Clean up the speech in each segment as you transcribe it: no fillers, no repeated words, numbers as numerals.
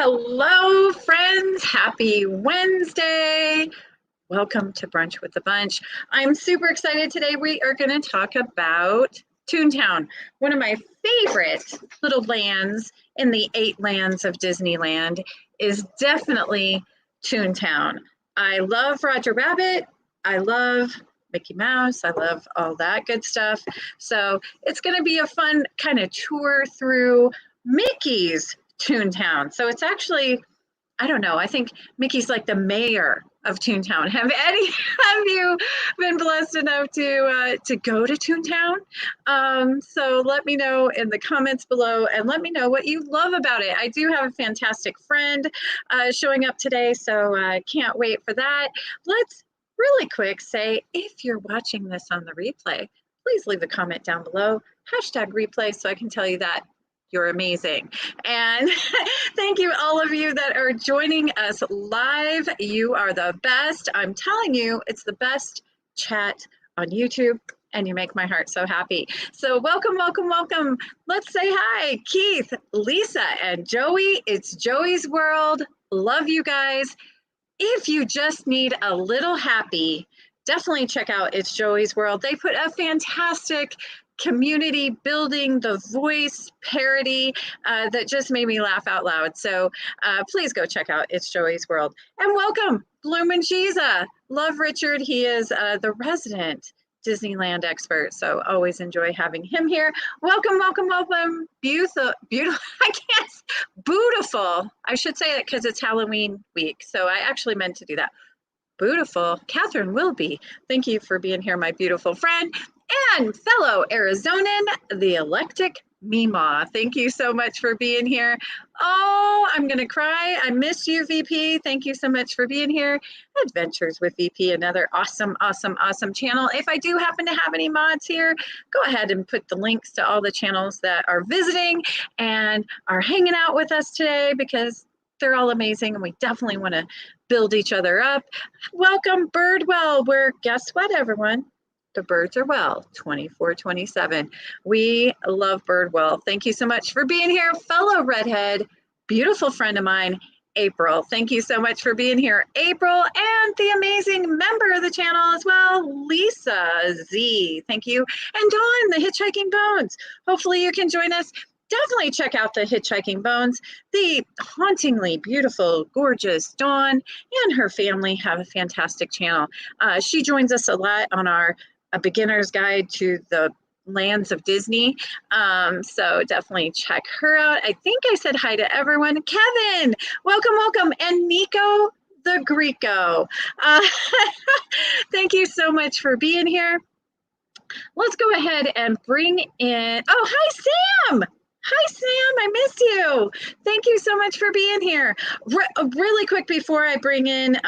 Hello, friends. Happy Wednesday. Welcome to Brunch with the Bunch. I'm super excited today. We are going to talk about Toontown, one of my favorite little lands in the 8 lands of Disneyland is definitely Toontown. I love Roger Rabbit. I love Mickey Mouse. I love all that good stuff. So it's going to be a fun kind of tour through Mickey's Toontown. So it's actually, I don't know, I think Mickey's like the mayor of Toontown. Have you been blessed enough to go to Toontown? So let me know in the comments below and let me know what you love about it. I do have a fantastic friend showing up today, so I can't wait for that. Let's really quick say, if you're watching this on the replay, please leave a comment down below, #replay, so I can tell you that you're amazing. And thank you all of you that are joining us live. You are the best. I'm telling you, it's the best chat on YouTube, and you make my heart so happy. So welcome, welcome, welcome. Let's say hi, Keith, Lisa, and Joey. It's Joey's World. Love you guys. If you just need a little happy, definitely check out It's Joey's World. They put a fantastic community building The Voice parody that just made me laugh out loud. So please go check out It's Joey's World. And welcome, Bloomin' Cheesa. Love Richard. He is the resident Disneyland expert. So always enjoy having him here. Welcome, welcome, welcome. Beautiful, I can't, beautiful. I should say it because it's Halloween week. So I actually meant to do that. Beautiful. Catherine Wilby, thank you for being here, my beautiful friend. And fellow Arizonan, the Electric Meemaw. Thank you so much for being here. Oh, I'm going to cry. I miss you, VP. Thank you so much for being here. Adventures with VP, another awesome, awesome, awesome channel. If I do happen to have any mods here, go ahead and put the links to all the channels that are visiting and are hanging out with us today because they're all amazing and we definitely want to build each other up. Welcome, Birdwell, where guess what, everyone? The birds are well, 24/7. We love Birdwell. Thank you so much for being here, fellow redhead, beautiful friend of mine, April. Thank you so much for being here, April, and the amazing member of the channel as well, Lisa Z. Thank you. And Dawn, the Hitchhiking Bones. Hopefully you can join us. Definitely check out the Hitchhiking Bones. The hauntingly beautiful, gorgeous Dawn and her family have a fantastic channel. She joins us a lot on our A Beginner's Guide to the Lands of Disney. So definitely check her out. I think I said hi to everyone. Kevin, welcome, welcome. And Nico the Greco. Thank you so much for being here. Let's go ahead and bring in, oh, hi, Sam. Hi, Sam, I missed you. Thank you so much for being here. Really quick before I bring in,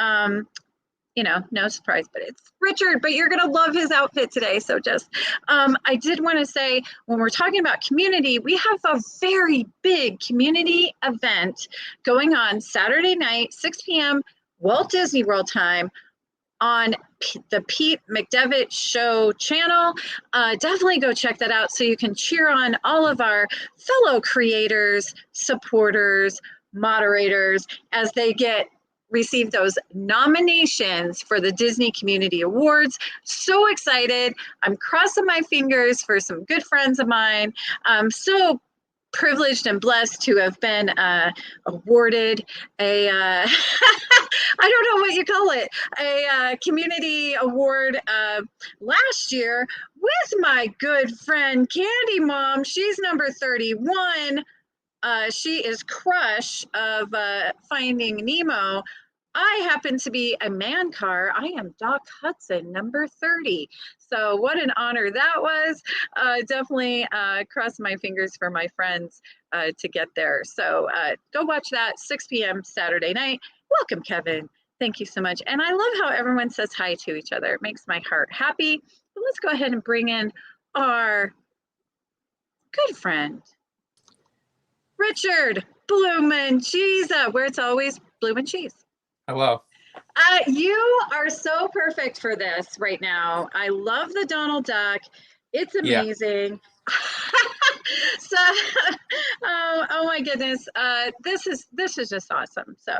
you know, no surprise, but it's Richard, but you're going to love his outfit today. So just, I did want to say, when we're talking about community, we have a very big community event going on Saturday night, 6 p.m. Walt Disney World time on the Pete McDevitt Show channel. Definitely go check that out so you can cheer on all of our fellow creators, supporters, moderators as they receive those nominations for the Disney Community Awards. So excited. I'm crossing my fingers for some good friends of mine. I'm so privileged and blessed to have been awarded a, I don't know what you call it, a community award last year with my good friend Candy Mom. She's number 31. She is Crush of Finding Nemo. I happen to be a man car. I am Doc Hudson, number 30. So what an honor that was. Definitely cross my fingers for my friends to get there. So go watch that 6 p.m. Saturday night. Welcome, Kevin. Thank you so much. And I love how everyone says hi to each other. It makes my heart happy. But let's go ahead and bring in our good friend, Richard Bloomin' Cheesa, where it's always bloomin' cheese. Hello. You are so perfect for this right now. I love the Donald Duck. It's amazing. So, oh my goodness, this is just awesome. So,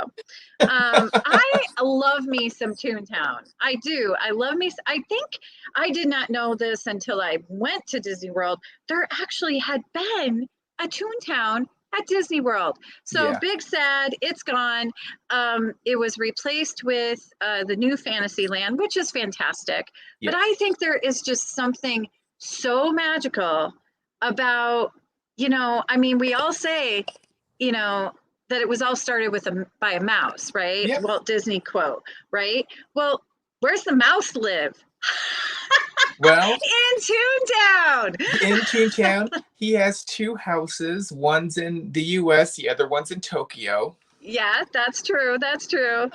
I love me some Toontown. I do. I love me. I think I did not know this until I went to Disney World. There actually had been a Toontown at Disney World. So Yeah. big sad, it's gone. It was replaced with the new Fantasyland, which is fantastic. But Yeah. I think there is just something so magical about, I mean, we all say, you know, that it was all started with by a mouse, right? Yep. Walt Disney quote, right? Well, where's the mouse live? Well, In Toontown. in Toontown, he has two houses. One's in the US, the other one's in Tokyo. Yeah, that's true. That's true.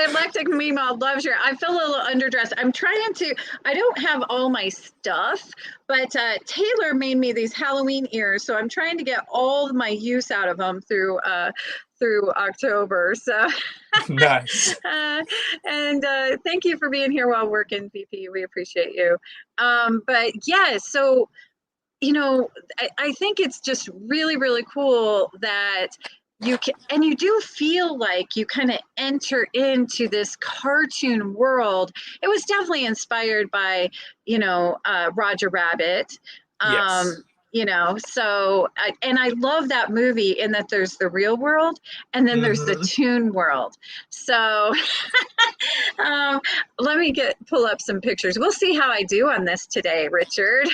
Electric Mimo loves your. I feel a little underdressed. I don't have all my stuff, but Taylor made me these Halloween ears, so I'm trying to get all my use out of them through October. So, Nice. and thank you for being here while working, VP. We appreciate you. But yeah, so I think it's just really, really cool that you do feel like you kind of enter into this cartoon world. It was definitely inspired by, Roger Rabbit. Yes. So I love that movie in that there's the real world and then there's the Mm-hmm. toon world. So let me pull up some pictures. We'll see how I do on this today, Richard.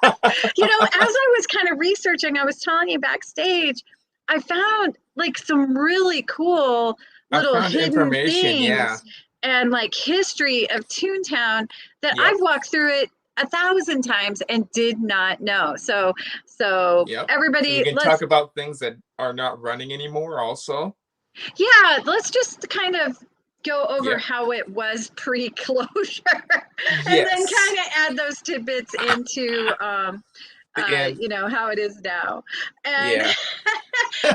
As I was kind of researching, I was telling you backstage, I found like some really cool I little found hidden information, yeah. things and like history of Toontown that Yep. I've walked through it 1,000 times and did not know. So Yep. So we everybody, can talk about things that are not running anymore also. let's just kind of go over Yep. how it was pre-closure and then Yes. kind of add those tidbits into And how it is now. And yeah.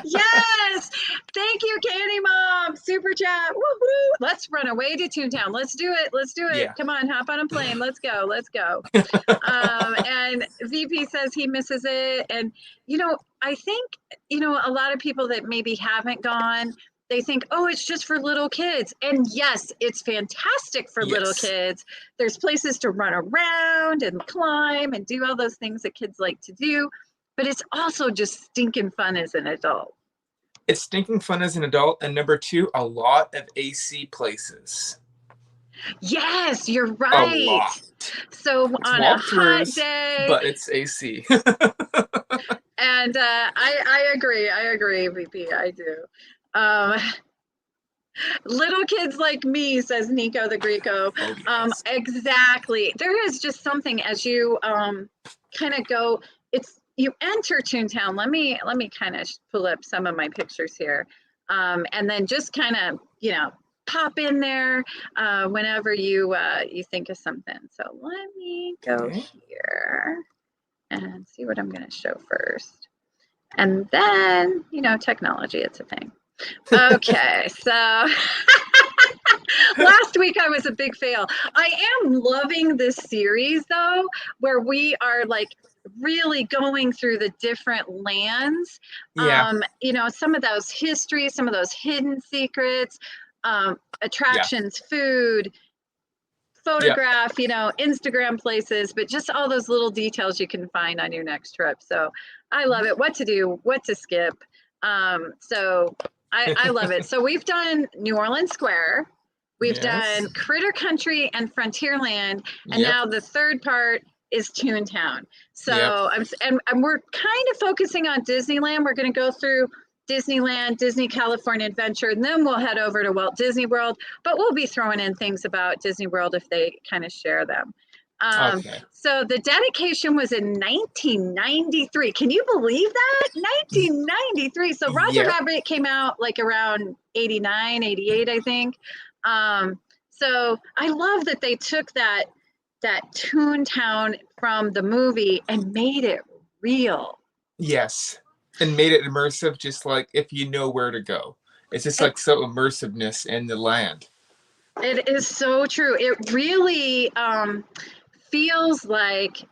yes, thank you, Candy Mom. Super chat. Woohoo! Let's run away to Toontown. Let's do it. Let's do it. Yeah. Come on, hop on a plane. Let's go. Let's go. And VP says he misses it. And I think a lot of people that maybe haven't gone, they think, oh, it's just for little kids. And yes, it's fantastic for little Yes. kids. There's places to run around and climb and do all those things that kids like to do. But it's also just stinking fun as an adult. It's stinking fun as an adult. And number two, a lot of AC places. Yes, you're A right. lot. So It's on a hot walkthroughs, day, but it's AC. and I agree, VP, I do. Little kids like me, says Nico the Greco. Oh, yes. Exactly. There is just something as you kind of go. You enter Toontown. Let me kind of pull up some of my pictures here, and then just kind of pop in there whenever you think of something. So let me go here and see what I'm going to show first, and then technology, it's a thing. Okay, so last week I was a big fail. I am loving this series though, where we are like really going through the different lands. Yeah. Some of those histories, some of those hidden secrets, attractions, food, photograph, Instagram places, but just all those little details you can find on your next trip. So I love it. What to do, what to skip. So I love it. So we've done New Orleans Square, we've done Critter Country and Frontierland, and now the third part is Toontown. So and we're kind of focusing on Disneyland. We're going to go through Disneyland, Disney California Adventure, and then we'll head over to Walt Disney World, but we'll be throwing in things about Disney World if they kind of share them. So the dedication was in 1993. Can you believe that? 1993. So Roger Rabbit came out like around 89, 88, I think. So I love that they took that Toontown from the movie and made it real. Yes. And made it immersive, just like if you know where to go. It's just like so immersiveness in the land. It is so true. It really feels like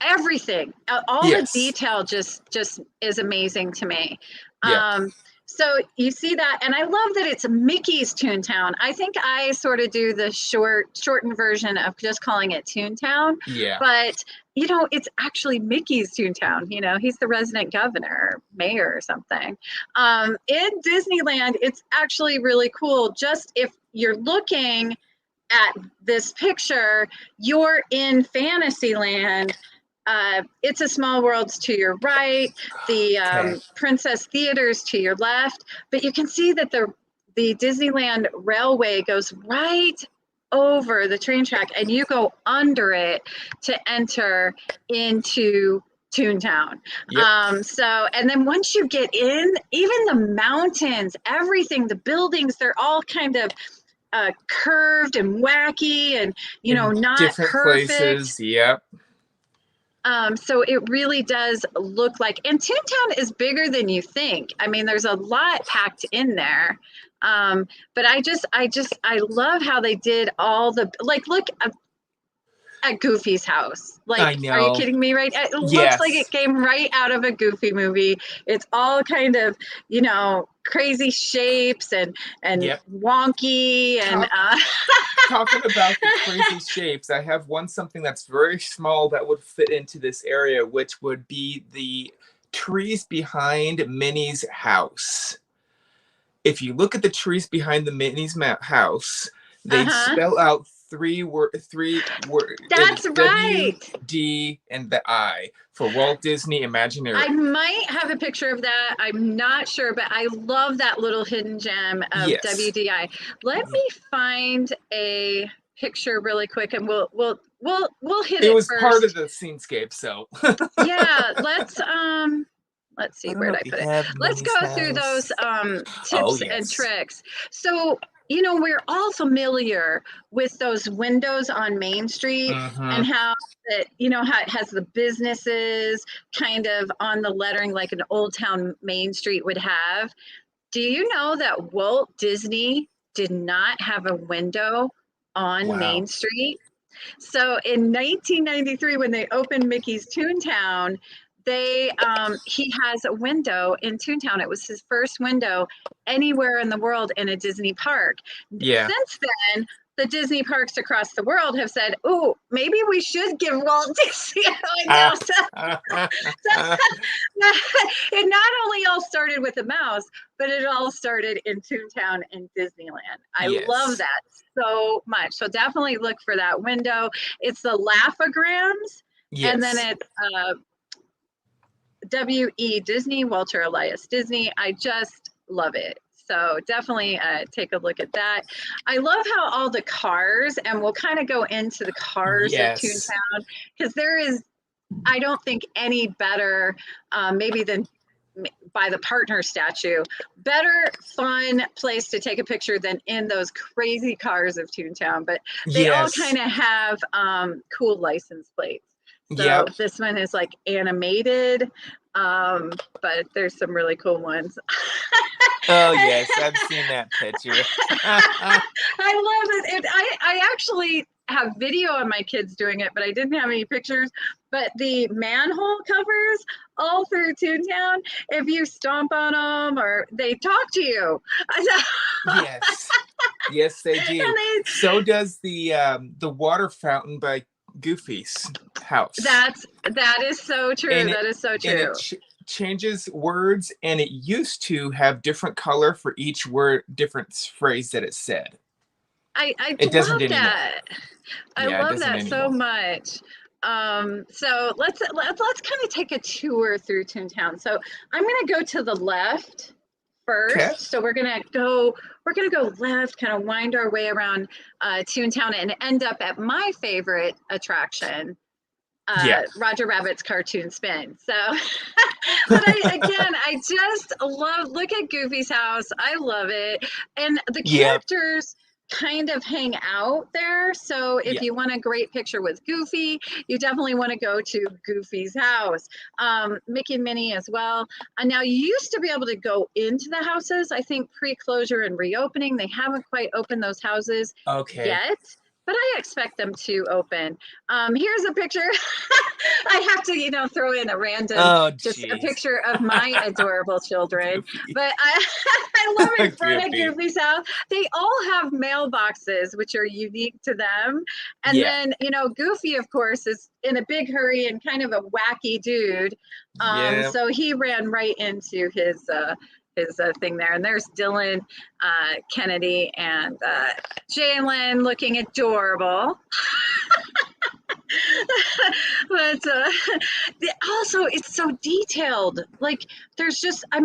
everything, all the Yes. detail just is amazing to me. Yeah. So you see that, and I love that it's Mickey's Toontown. I think I sort of do the shortened version of just calling it Toontown, Yeah. but you know, it's actually Mickey's Toontown. You know, he's the resident governor, mayor, or something. In Disneyland, it's actually really cool. Just if you're looking at this picture, you're in Fantasyland. It's a Small World's to your right, the Okay. Princess Theater's to your left, but you can see that the Disneyland Railway goes right over the train track, and you go under it to enter into Toontown. Yep. So, and then once you get in, even the mountains, everything, the buildings, they're all kind of curved and wacky, and you know, not different perfect places. Yep. So it really does look like, and Toontown is bigger than you think. I mean, there's a lot packed in there. But I love how they did all the, like, look at Goofy's house. I Like, know. are you kidding me? Right? It looks Yes. like it came right out of a Goofy movie. It's all kind of, you know, crazy shapes and Yep. wonky and Talking about the crazy shapes, I have something that's very small that would fit into this area, which would be the trees behind Minnie's house. If you look at the trees behind the Minnie's house, they spell out three words. That's right. D and the I for Walt Disney Imagineering. I might have a picture of that. I'm not sure, but I love that little hidden gem of Yes. WDI. Let me find a picture really quick, and we'll hit it. It was first. part of the scenescape, so yeah. Let's see, where'd I put it? Let's go through those tips and tricks. So, you know, we're all familiar with those windows on Main Street and how it, you know, how it has the businesses kind of on the lettering like an Old Town Main Street would have. Do you know that Walt Disney did not have a window on Main Street? So in 1993, when they opened Mickey's Toontown, he has a window in Toontown. It was his first window anywhere in the world in a Disney park. Yeah. Since then, the Disney parks across the world have said, "Oh, maybe we should give Walt Disney a window." It not only all started with a mouse, but it all started in Toontown and Disneyland. I love that so much. So definitely look for that window. It's the Laugh-O-Grams, and then it's W.E. Disney, Walter Elias Disney. I just love it. So definitely take a look at that. I love how all the cars, and we'll kind of go into the cars of Toontown, because there is, I don't think any better, maybe than by the partner statue, better fun place to take a picture than in those crazy cars of Toontown. But they all kind of have cool license plates. So this one is like animated, but there's some really cool ones. Oh yes, I've seen that picture. I love it. I actually have video of my kids doing it, but I didn't have any pictures. But the manhole covers all through Toontown, if you stomp on them, or they talk to you. Yes, yes, they do. So does the water fountain by Goofy's house. That is so true. That is so true. Changes words, and it used to have different color for each word, different phrase that it said. It doesn't love that. I love that so much. So let's kind of take a tour through Toontown. So I'm going to go to the left first. So we're going to go left, kind of wind our way around Toontown, and end up at my favorite attraction, Roger Rabbit's Cartoon Spin. So, but I just love, look at Goofy's house. I love it. And the characters kind of hang out there. So if you want a great picture with Goofy, you definitely want to go to Goofy's house. Mickey and Minnie as well. And now you used to be able to go into the houses. I think pre-closure and reopening, they haven't quite opened those houses yet. but I expect them to open. Here's a picture. I have to, throw in a random, just a picture of my adorable children. Goofy. But I love in front of Goofy. Goofy's house. They all have mailboxes, which are unique to them. And then, Goofy, of course, is in a big hurry and kind of a wacky dude. So he ran right into his thing there. And there's Dylan, Kennedy, and Jalen looking adorable. But also, it's so detailed. Like, there's just, I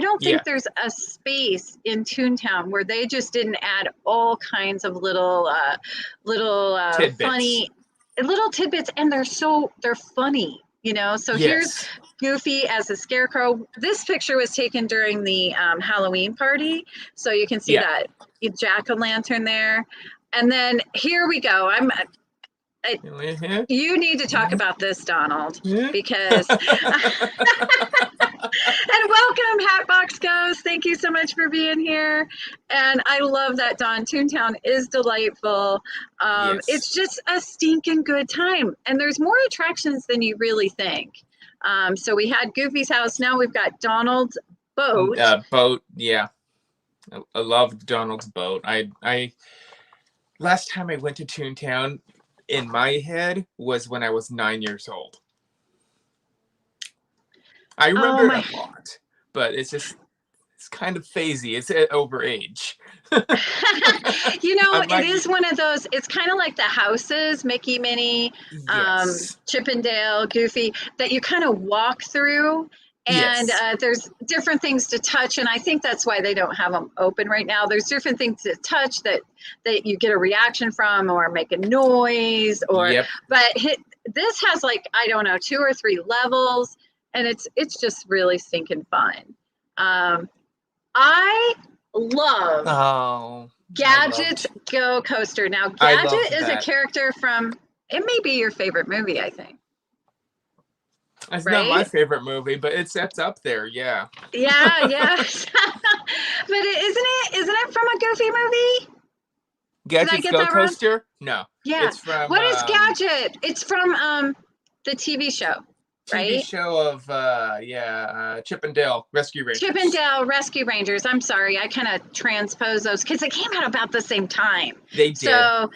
don't think there's a space in Toontown where they just didn't add all kinds of little tidbits. Funny little tidbits, and they're funny, So here's Goofy as a Scarecrow. This picture was taken during the Halloween party, so you can see that jack-o'-lantern there. And then here we go. You need to talk about this, Donald, because and welcome, Hatbox Ghost. Thank you so much for being here. And I love that, Don. Toontown is delightful. It's just a stinking good time, and there's more attractions than you really think. So we had Goofy's house. Now we've got Donald's boat. Boat, yeah. I love Donald's boat. I last time I went to Toontown, in my head, was when I was 9 years old. I remember it a lot, but it's kind of phasey. It's over age. It is one of those, it's kind of like the houses, Mickey, Minnie, Chip and Dale, Goofy, that you kind of walk through. And there's different things to touch, and I think that's why they don't have them open right now. There's different things to touch that you get a reaction from, or make a noise, or. But this has 2 or 3 levels, and it's just really stinking fun. I love Gadget's Go Coaster. Now, Gadget is a character from. It may be your favorite movie, I think. It's not my favorite movie, but it's up there, yeah. Yeah. But isn't it from a Goofy movie? Gadget's Go Coaster? No. Yeah. It's from, what is Gadget? It's from the TV show, right? TV show of Chip and Dale Rescue Rangers. Chip and Dale Rescue Rangers. I'm sorry, I kind of transpose those because they came out about the same time. They did. So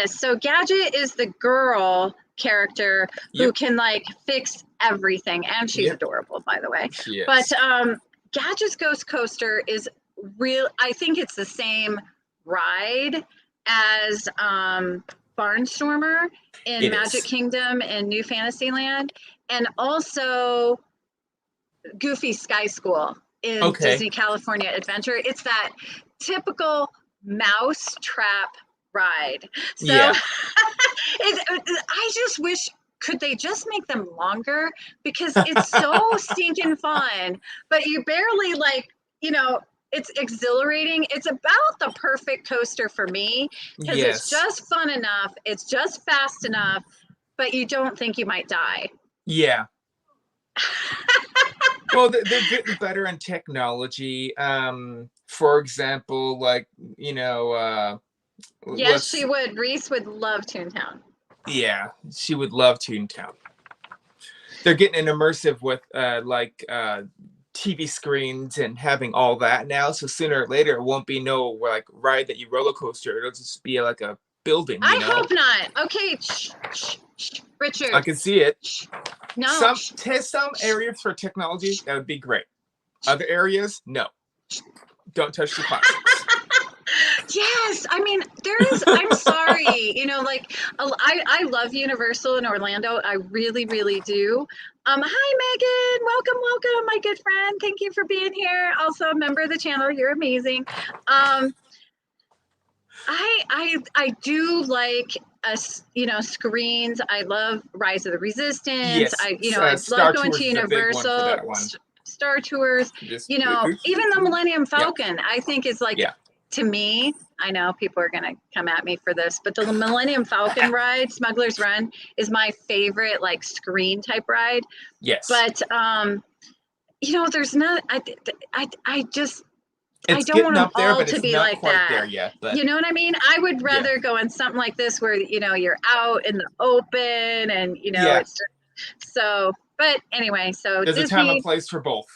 so Gadget is the girl character who can fix everything, and she's adorable, by the way. But Gadget's Ghost Coaster is real. I think it's the same ride as Barnstormer in Magic Kingdom and New Fantasyland, and also Goofy Sky School in Disney California Adventure. It's that typical mouse trap ride. So I just wish, could they just make them longer? Because it's so stinking fun, but you barely it's exhilarating. It's about the perfect coaster for me, because it's just fun enough. It's just fast enough, but you don't think you might die. Yeah. Well, they're getting better in technology. For example, yes, she would. Reese would love Toontown. Yeah, she would love Toontown. They're getting immersive with TV screens and having all that now. So sooner or later, it won't be no ride that you roller coaster. It'll just be like a building. I hope not. Okay, Richard. I can see it. No. Some areas for technology, that would be great. Other areas, no. Don't touch the classics. Yes, there is. I'm sorry, I love Universal in Orlando. I really, really do. Hi, Megan. Welcome, my good friend. Thank you for being here. Also a member of the channel. You're amazing. I do like screens. I love Rise of the Resistance. Yes. I love going to Universal. Star Tours. Even the Millennium Falcon, I think is to me, I know people are going to come at me for this, but the Millennium Falcon ride, Smuggler's Run, is my favorite screen type ride. Yes. But there's not. I just It's don't getting want up them there, all but to it's be not like quite that. there yet. But You know what I mean? I would rather go on something like this where, you know, you're out in the open and, you know, it's just, so, but anyway, so there's Disney, a time and place for both.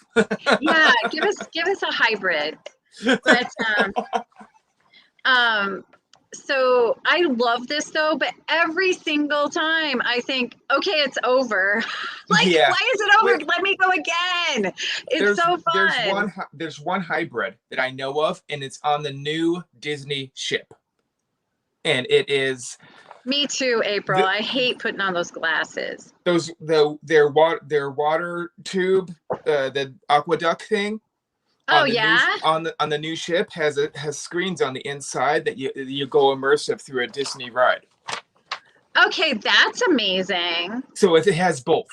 yeah, give us a hybrid. But so I love this though, but every single time I think, okay, it's over. Like, why is it over? Let me go again. It's so fun. There's one hybrid that I know of, and it's on the new Disney ship. And it is. Me too, April. I hate putting on those glasses. Their water tube, the aqueduct thing. Oh yeah. On the new ship has screens on the inside that you go immersive through a Disney ride. Okay, that's amazing. So it has both.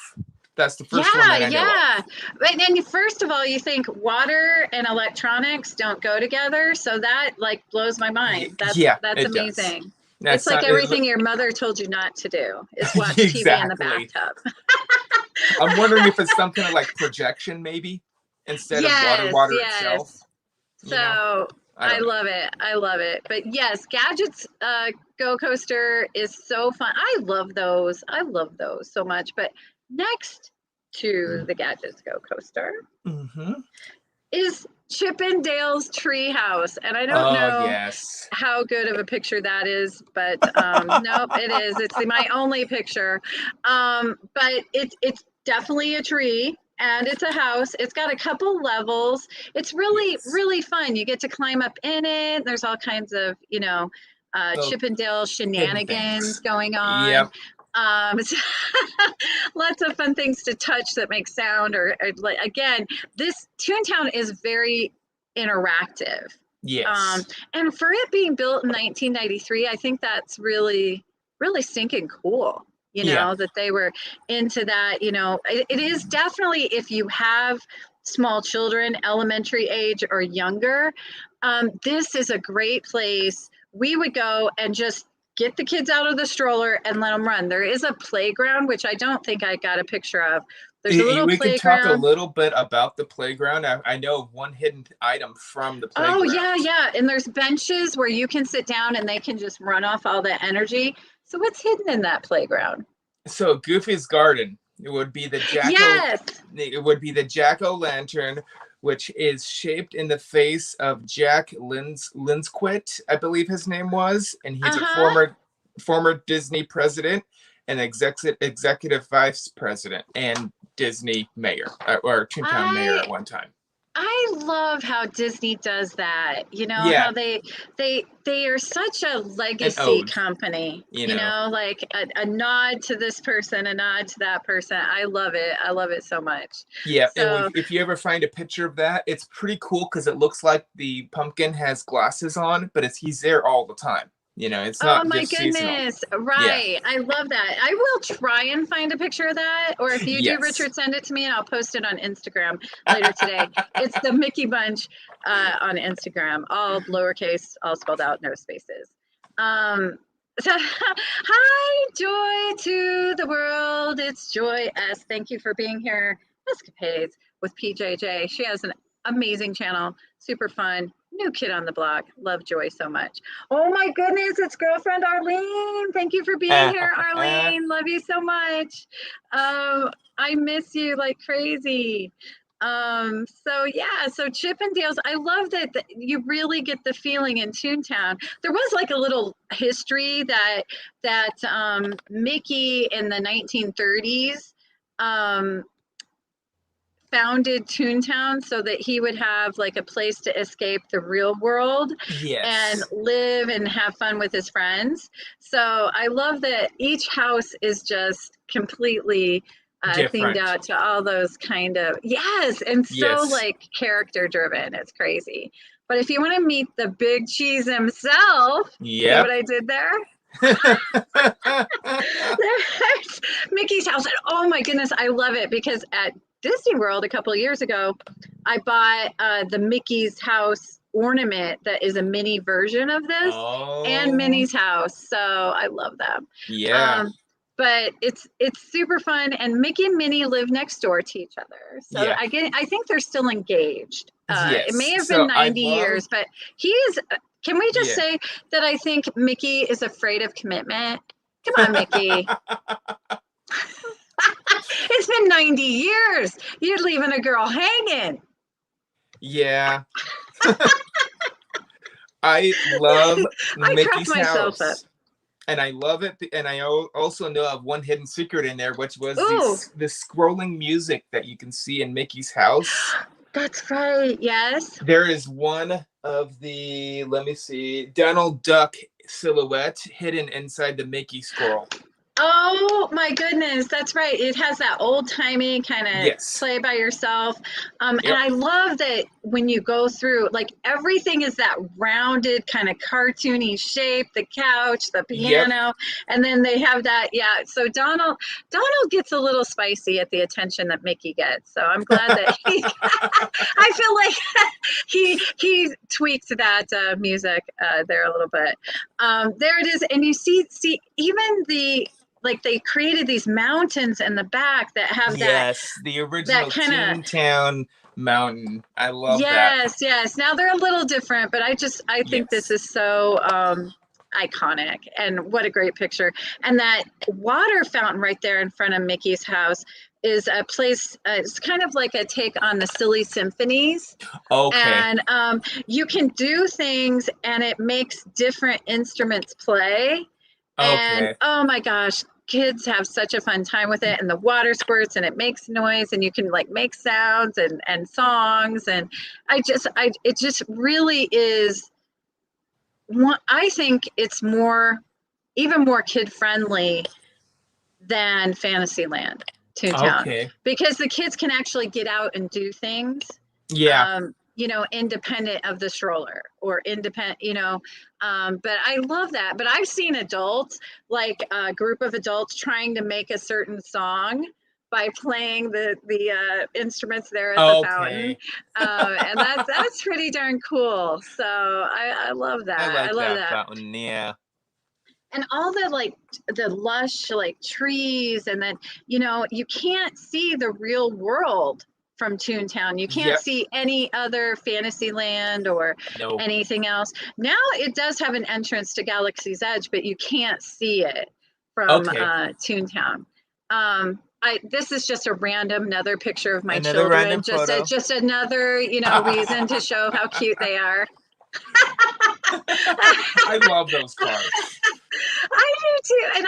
That's the first one that I know of. And then first of all, you think water and electronics don't go together, so that like blows my mind. That's amazing. It's like everything your mother told you not to do is watch TV in the bathtub. I'm wondering if it's some kind of like projection maybe instead of water itself. So I love it. I love it. But yes, Gadgets Go Coaster is so fun. I love those. I love those so much. But next to the Gadgets Go Coaster is Chip and Dale's Treehouse. And I don't know how good of a picture that is, but nope, it is. It's my only picture. But it's definitely a tree. And it's a house. It's got a couple levels. It's really, really fun. You get to climb up in it. There's all kinds of, you know, Chip and Dale shenanigans going on. Yep. Lots of fun things to touch that make sound. Or again, this Toontown is very interactive. Yes. And for it being built in 1993, I think that's really, really stinking cool. You know, that they were into that, you know, it is definitely, if you have small children, elementary age or younger, this is a great place. We would go and just get the kids out of the stroller and let them run. There is a playground, which I don't think I got a picture of. There's a little playground. We can talk a little bit about the playground. I know of one hidden item from the playground. Oh, yeah. And there's benches where you can sit down and they can just run off all the energy. So what's hidden in that playground? So Goofy's Garden. It would be the It would be the jack-o'-lantern, which is shaped in the face of Jack Linsquit, I believe his name was, and he's a former Disney president and executive vice president and Disney mayor or Toontown mayor at one time. I love how Disney does that. You know, how they are such a legacy company. You know, like a nod to this person, a nod to that person. I love it. I love it so much. Yeah, and if you ever find a picture of that, it's pretty cool because it looks like the pumpkin has glasses on, but he's there all the time. You know, it's not just seasonal. Right. Yeah. I love that. I will try and find a picture of that. Or if you do, Richard, send it to me and I'll post it on Instagram later today. It's the Mickey Bunch on Instagram, all lowercase, all spelled out, no spaces. So, hi, joy to the world. It's Joy S. Thank you for being here. Escapades with PJJ. She has an amazing channel, super fun. New kid on the block. Love Joy so much. Oh my goodness, it's girlfriend Arlene. Thank you for being here, Arlene. Love you so much. I miss you like crazy. So Chip and Dale's, I love that you really get the feeling in Toontown. There was like a little history that Mickey in the 1930s founded Toontown so that he would have like a place to escape the real world and live and have fun with his friends. So I love that each house is just completely themed out to all those kind of, and so like character driven. It's crazy. But if you want to meet the big cheese himself, see what I did there? There's Mickey's house. And oh my goodness, I love it because at Disney World a couple of years ago, I bought the Mickey's house ornament that is a mini version of this and Minnie's house. So I love them. but it's super fun. And Mickey and Minnie live next door to each other, so Yeah. I think they're still engaged. It may have Yes. been So I 90 love. years, but he is. Can we just Yeah. say that I think Mickey is afraid of commitment? Come on, Mickey. It's been 90 years. You're leaving a girl hanging. Yeah. I love I cracked Mickey's myself up. house. And I love it. And I also know of one hidden secret in there, which was Ooh. the scrolling music that you can see in Mickey's house. That's right. Yes. There is one of the, let me see, Donald Duck silhouette hidden inside the Mickey scroll. Oh my goodness, that's right. It has that old-timey kind of Yes. play by yourself. Yep. And I love that when you go through, like, everything is that rounded kind of cartoony shape, the couch, the piano, and then they have that, yeah. So Donald gets a little spicy at the attention that Mickey gets. So I'm glad that I feel like he tweaks that music there a little bit. There it is. And you see even like they created these mountains in the back that have the original Toontown mountain. I love that. Yes. Now they're a little different, but I think this is so iconic, and what a great picture. And that water fountain right there in front of Mickey's house is a place, it's kind of like a take on the Silly Symphonies. Okay. And you can do things and it makes different instruments play. And oh my gosh, kids have such a fun time with it, and the water squirts and it makes noise, and you can like make sounds and songs, and it just really is one. I think it's even more kid friendly than Fantasyland, Toontown, because the kids can actually get out and do things. Independent of the stroller or independent, but I love that. But I've seen adults, like a group of adults, trying to make a certain song by playing the instruments there at the fountain. And that's pretty darn cool. So I love that. I love that fountain, yeah. And all the lush like trees, and then you can't see the real world from Toontown. You can't see any other Fantasyland or anything else. Now it does have an entrance to Galaxy's Edge, but you can't see it from Toontown. This is just another picture of my children. Just another, reason to show how cute they are. I love those cars. I do too, and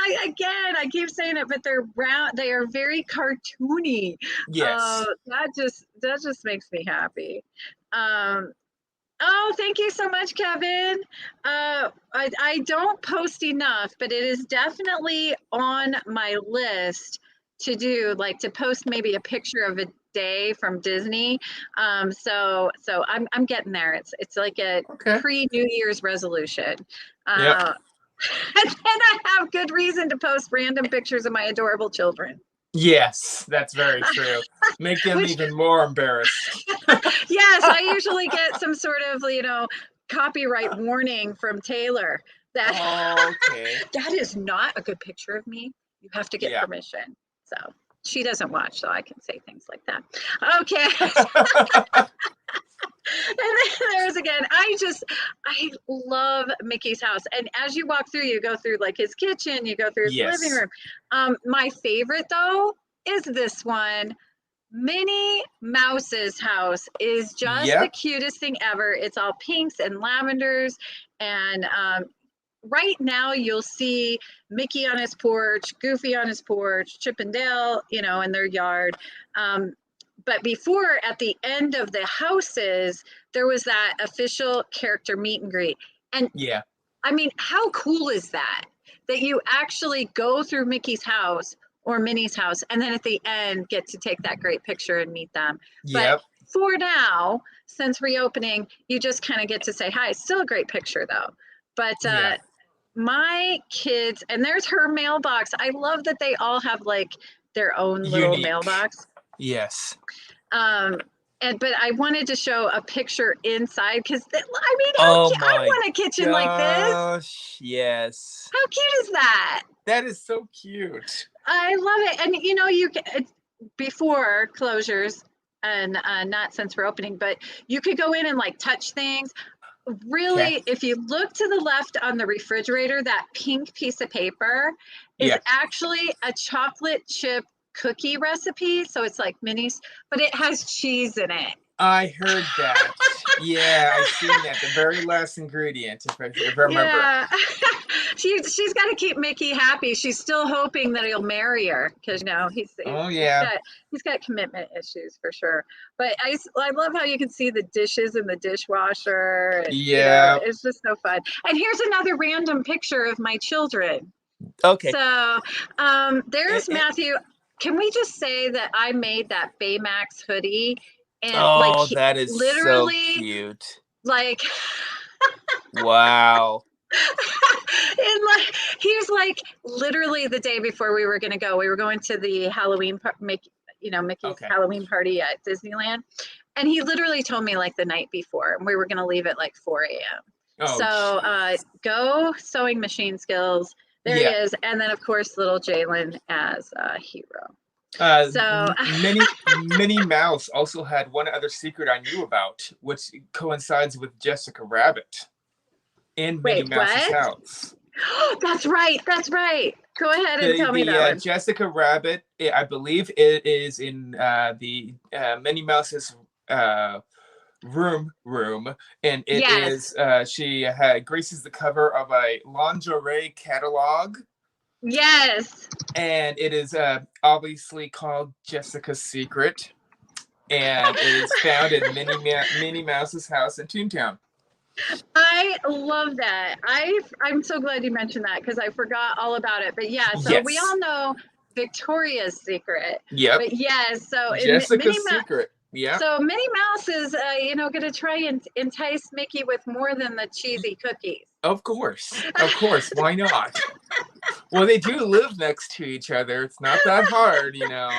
I keep saying it, but they're round. They are very cartoony. Yes, that just makes me happy. Oh, thank you so much, Kevin. I don't post enough, but it is definitely on my list to do, like to post maybe a picture of a day from Disney. So I'm getting there. It's like a pre-New Year's resolution. And then I have good reason to post random pictures of my adorable children. Yes, that's very true. Make them even more embarrassed. Yes, I usually get some sort of, copyright warning from Taylor that that is not a good picture of me. You have to get permission. So she doesn't watch, so I can say things like that. Okay. And then there's again, I love Mickey's house. And as you walk through, you go through like his kitchen, you go through his living room. My favorite though is this one. Minnie Mouse's house is just the cutest thing ever. It's all pinks and lavenders. And right now you'll see Mickey on his porch, Goofy on his porch, Chip and Dale, in their yard. But before, at the end of the houses, there was that official character meet and greet. And I mean, how cool is that? That you actually go through Mickey's house or Minnie's house, and then at the end get to take that great picture and meet them. But for now, since reopening, you just kind of get to say hi. Still a great picture though. But my kids, and there's her mailbox. I love that they all have like their own little mailbox. Yes. but I wanted to show a picture inside because I mean, Oh I my want a kitchen like this. gosh, yes. How cute is that? That is so cute. I love it. And you know, you can, before closures and not since we're opening, but you could go in and like touch things. Really, Okay. if you look to the left on the refrigerator, that pink piece of paper is Yeah. actually a chocolate chip cookie recipe. So it's like minis, but it has cheese in it. I heard that. Yeah, I've seen that. The very last ingredient, if I remember. Yeah. she's got to keep Mickey happy. She's still hoping that he'll marry her because, you know, he's got commitment issues for sure. But I love how you can see the dishes in the dishwasher. And, Yeah. you know, it's just so fun. And here's another random picture of my children. Okay. So there's Matthew. Can we just say that I made that Baymax hoodie? And that is literally so cute. Like, wow. and like he was like literally the day before we were going to go, we were going to the Halloween Mickey's Halloween party at Disneyland, and he literally told me like the night before, and we were going to leave at like 4 a.m. Go sewing machine skills. There he is, and then of course little Jalen as a hero. Minnie Mouse also had one other secret I knew about, which coincides with Jessica Rabbit in Minnie Mouse's house. That's right. Go ahead and tell me that one. Jessica Rabbit, I believe it is in the Minnie Mouse's room, and it is she graces the cover of a lingerie catalog. Yes. And it is obviously called Jessica's Secret. And it is found in Minnie Mouse's house in Toontown. I love that. I'm so glad you mentioned that because I forgot all about it. But yeah, so we all know Victoria's Secret. Yep. But yes, so Jessica's Secret. Yeah. So Minnie Mouse is, going to try and entice Mickey with more than the cheesy cookies. Of course. Why not? Well, they do live next to each other. It's not that hard, you know.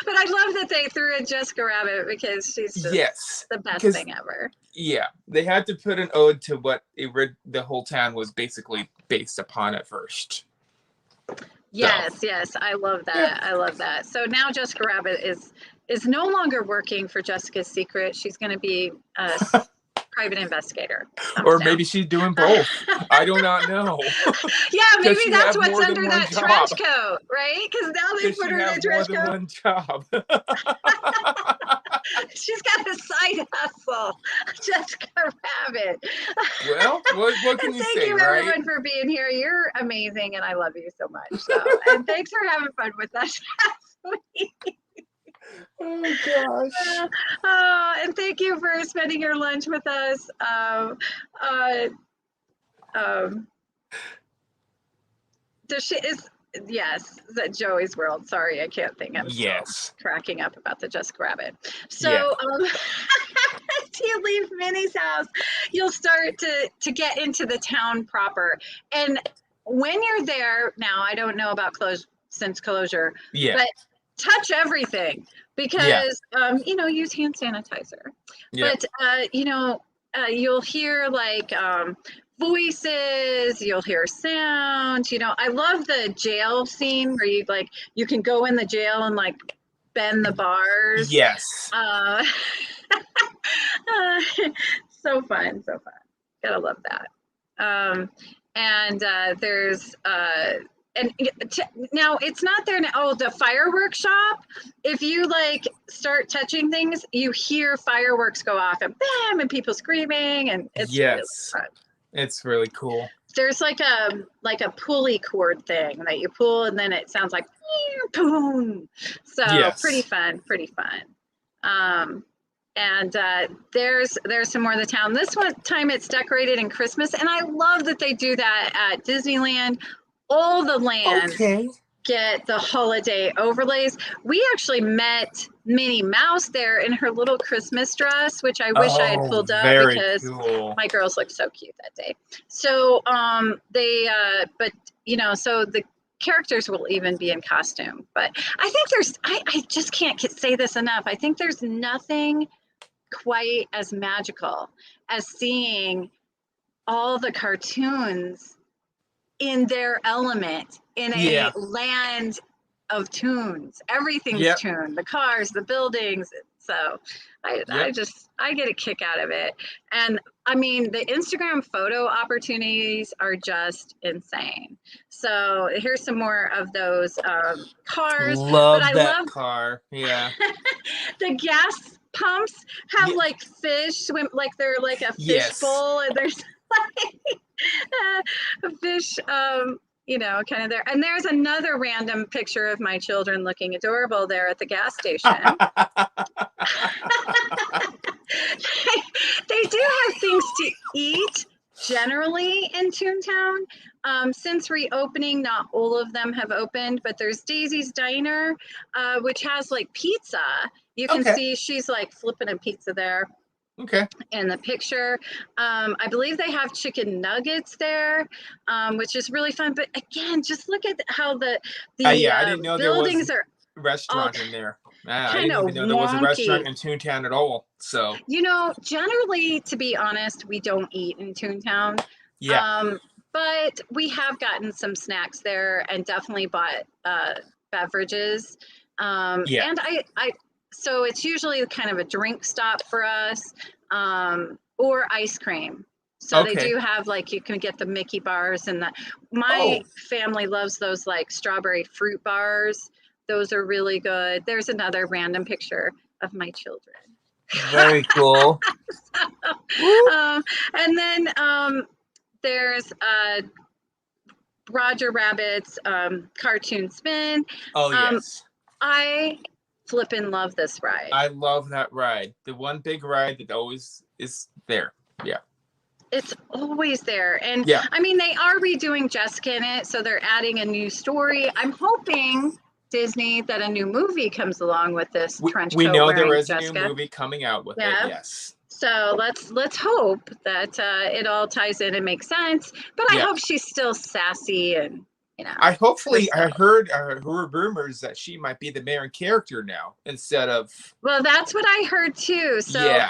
But I love that they threw in Jessica Rabbit because she's just the best thing ever. Yeah, they had to put an ode to what the whole town was basically based upon at first. Yes, I love that. Yeah. I love that. So now Jessica Rabbit is no longer working for Jessica's Secret. She's going to be a private investigator. Or maybe she's doing both. I do not know. Yeah, maybe that's what's under that trench coat, right? Because now they put her in a trench coat. One job. She's got a side hustle, Jessica Rabbit. Well, what can you say, Thank you, everyone, for being here. You're amazing, and I love you so much. So, and thanks for having fun with us. Oh gosh. And thank you for spending your lunch with us. Yes, that Joey's World. Sorry, I can't think. I'm cracking up about the Jessica Rabbit. So as you leave Minnie's house, you'll start to get into the town proper. And when you're there, now I don't know about closure, but touch everything because use hand sanitizer. But you'll hear like voices, you'll hear sounds. I love the jail scene where you can go in the jail and like bend the bars. Yes. So fun. Gotta love that. There's now it's not there now. Oh, the firework shop. If you start touching things, you hear fireworks go off and bam, and people screaming, and it's really fun. It's really cool. There's like a pulley cord thing that you pull, and then it sounds like boom. So pretty fun. There's some more of the town. This time it's decorated in Christmas, and I love that they do that at Disneyland. All the lands get the holiday overlays. We actually met Minnie Mouse there in her little Christmas dress, which I wish I had pulled up because my girls looked so cute that day. So so the characters will even be in costume. But I think I just can't say this enough. I think there's nothing quite as magical as seeing all the cartoons in their element in a land of tunes. Everything's tuned, the cars, the buildings. So I get a kick out of it. And I mean, the Instagram photo opportunities are just insane. So here's some more of those cars. Love that car. Yeah. The gas pumps have like fish swim, like they're like a fish bowl, and there's like a fish you know, kind of there. And there's another random picture of my children looking adorable there at the gas station. They do have things to eat generally in Toontown. Since reopening, not all of them have opened, but there's Daisy's Diner, which has like pizza. You can see she's like flipping a pizza there. Okay. In the picture. I believe they have chicken nuggets there, which is really fun. But again, just look at how the I didn't know buildings there was a restaurant in there. I kind didn't of even know there was a restaurant in Toontown at all. So, you know, generally, to be honest, we don't eat in Toontown. Yeah. But we have gotten some snacks there and definitely bought beverages. And so it's usually kind of a drink stop for us, or ice cream. So they do have, like, you can get the Mickey bars, and my family loves those like strawberry fruit bars. Those are really good. There's another random picture of my children. Very cool. And then there's Roger Rabbit's cartoon spin. Oh, yes. I flippin' love this ride. I love that ride. The one big ride that always is there. Yeah. It's always there. And I mean, they are redoing Jessica in it, so they're adding a new story. I'm hoping, Disney, that a new movie comes along with this trench coat. We know there is Jessica. a new movie coming out with it, yes. So let's hope that it all ties in and makes sense. But I hope she's still sassy and, you know. I heard rumors that she might be the main character now instead of. Well, that's what I heard too. So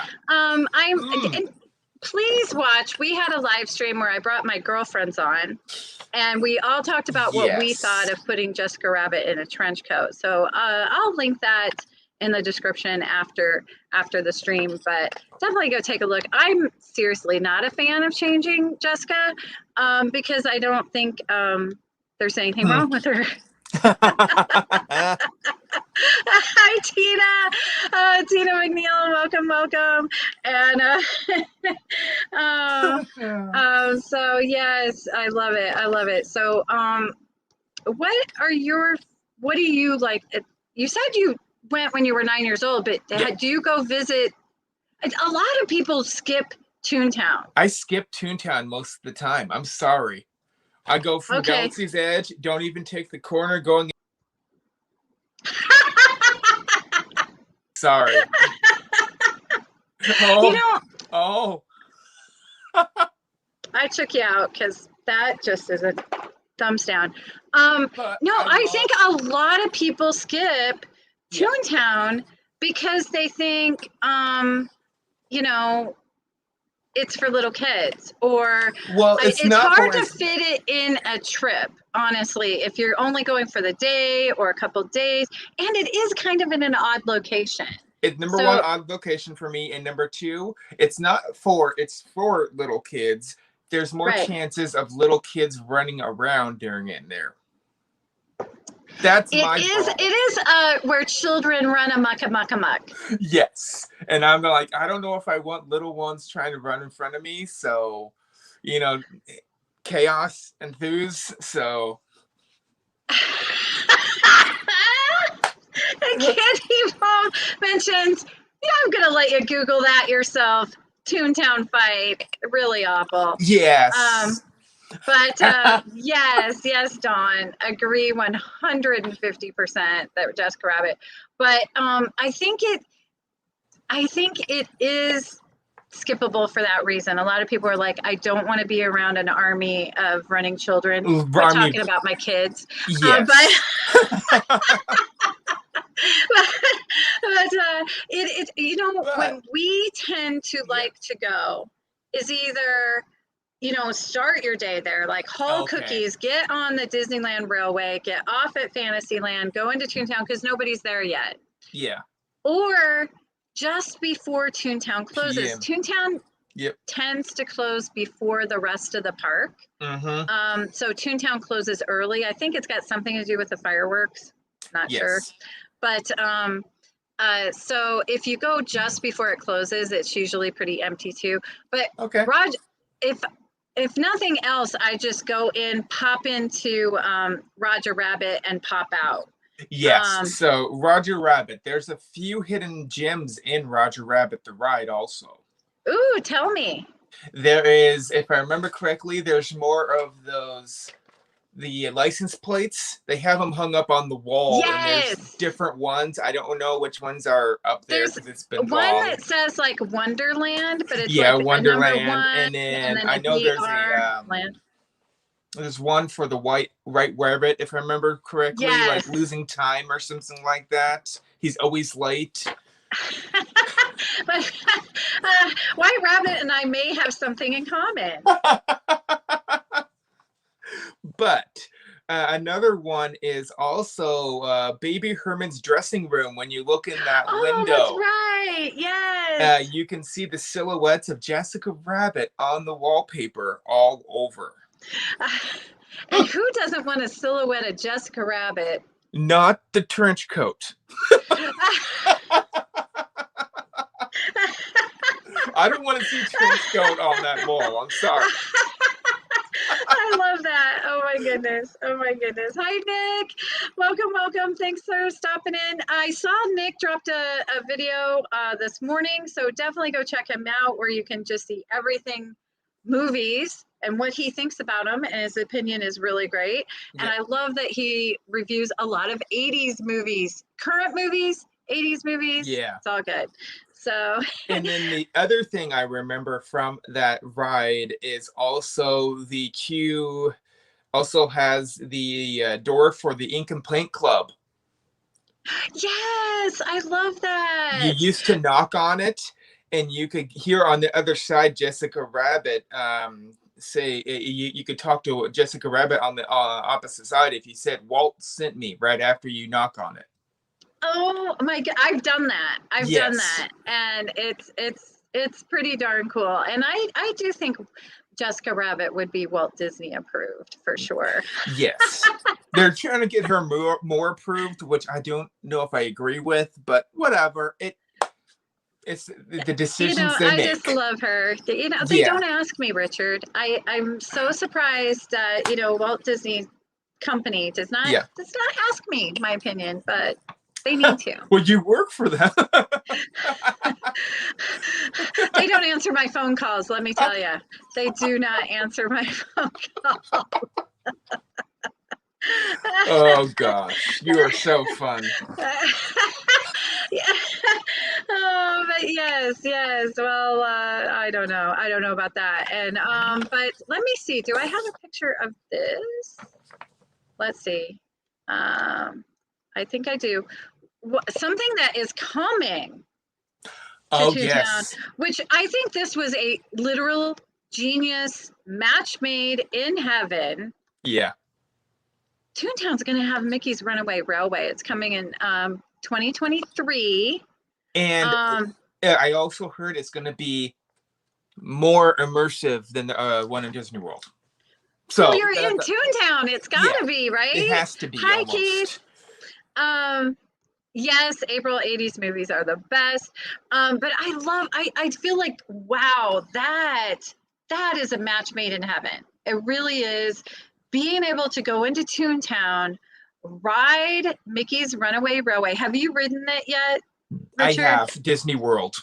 please watch. We had a live stream where I brought my girlfriends on, and we all talked about what we thought of putting Jessica Rabbit in a trench coat. So I'll link that in the description after the stream, but definitely go take a look. I'm seriously not a fan of changing Jessica because I don't think there's anything wrong with her. Hi, Tina McNeil, welcome. And so yes, I love it. So what do you like? You said you went when you were 9 years old, but do you go visit? A lot of people skip Toontown. I skip Toontown most of the time. I'm sorry. I go from Galaxy's Edge, don't even take the corner going. Sorry. You know, I took you out because that just is a thumbs down. I think a lot of people skip Toontown because they think, you know, it's for little kids, or it's hard to fit it in a trip, honestly, if you're only going for the day or a couple days, and it is kind of in an odd location. It's number one, odd location for me, and number two, it's for little kids. There's more chances of little kids running around during it in there. It is where children run amok. Yes. And I'm like, I don't know if I want little ones trying to run in front of me. So, you know, chaos enthuse. So. Candy Mom mentions, I'm going to let you Google that yourself. Toontown fight. Really awful. Yes. But yes, Dawn, agree 150% that Jessica Rabbit. But I think it is skippable for that reason. A lot of people are like, I don't want to be around an army of running children. We're talking about my kids. Yes. But you know, when we tend to like to go is either, you know, start your day there, like haul cookies, get on the Disneyland Railway, get off at Fantasyland, go into Toontown because nobody's there yet. Yeah. Or just before Toontown closes. PM. Toontown tends to close before the rest of the park. So Toontown closes early. I think it's got something to do with the fireworks. Not sure. But so if you go just before it closes, it's usually pretty empty too. But Raj, if nothing else, I just go in, pop into Roger Rabbit and pop out. Yes. So Roger Rabbit, there's a few hidden gems in Roger Rabbit the ride also. Ooh, tell me. There is, if I remember correctly, there's more of those, the license plates. They have them hung up on the wall. Yes. And there's different ones. I don't know which ones are up there because it's been one long. that says like Wonderland, but it's like Wonderland. And then I know there's there's one for the White Rabbit, if I remember correctly, like losing time or something like that. He's always late. But White Rabbit and I may have something in common. But another one is also Baby Herman's dressing room. When you look in that window, that's right. Yes. You can see the silhouettes of Jessica Rabbit on the wallpaper all over. And who doesn't want a silhouette of Jessica Rabbit? Not the trench coat. I don't want to see trench coat on that wall. I'm sorry. I love that. Oh my goodness. Oh my goodness. Hi, Nick. Welcome, welcome. Thanks for stopping in. I saw Nick dropped a video this morning, so definitely go check him out where you can just see everything movies and what he thinks about them, and his opinion is really great. And I love that he reviews a lot of 80s movies, current movies, 80s movies. Yeah, it's all good. So and then the other thing I remember from that ride is also the queue also has the door for the Ink and Paint Club. Yes, I love that. You used to knock on it and you could hear on the other side Jessica Rabbit say, you could talk to Jessica Rabbit on the opposite side if you said, Walt sent me, right after you knock on it. Oh my God, I've done that. I've done that. And it's pretty darn cool. And I do think Jessica Rabbit would be Walt Disney approved for sure. Yes. They're trying to get her more approved, which I don't know if I agree with, but whatever. It's the decisions they make. I just love her. They don't ask me, Richard. I'm so surprised that, Walt Disney Company does not ask me my opinion, but they need to. Well, you work for them. They don't answer my phone calls, let me tell you. They do not answer my phone calls. Oh gosh, you are so fun. Yeah. Oh, but yes. Well, I don't know about that. And but let me see. Do I have a picture of this? Let's see. I think I do. Something that is coming to Toontown, which I think this was a literal genius match made in heaven. Yeah. Toontown's going to have Mickey's Runaway Railway. It's coming in 2023. And I also heard it's going to be more immersive than the one in Disney World. So you're in Toontown. It's got to be, right? It has to be. Hi, Keith. Yes, April 80s movies are the best. But I feel like, wow, that is a match made in heaven. It really is. Being able to go into Toontown, ride Mickey's Runaway Railway. Have you ridden it yet, Richard? I have. Disney World.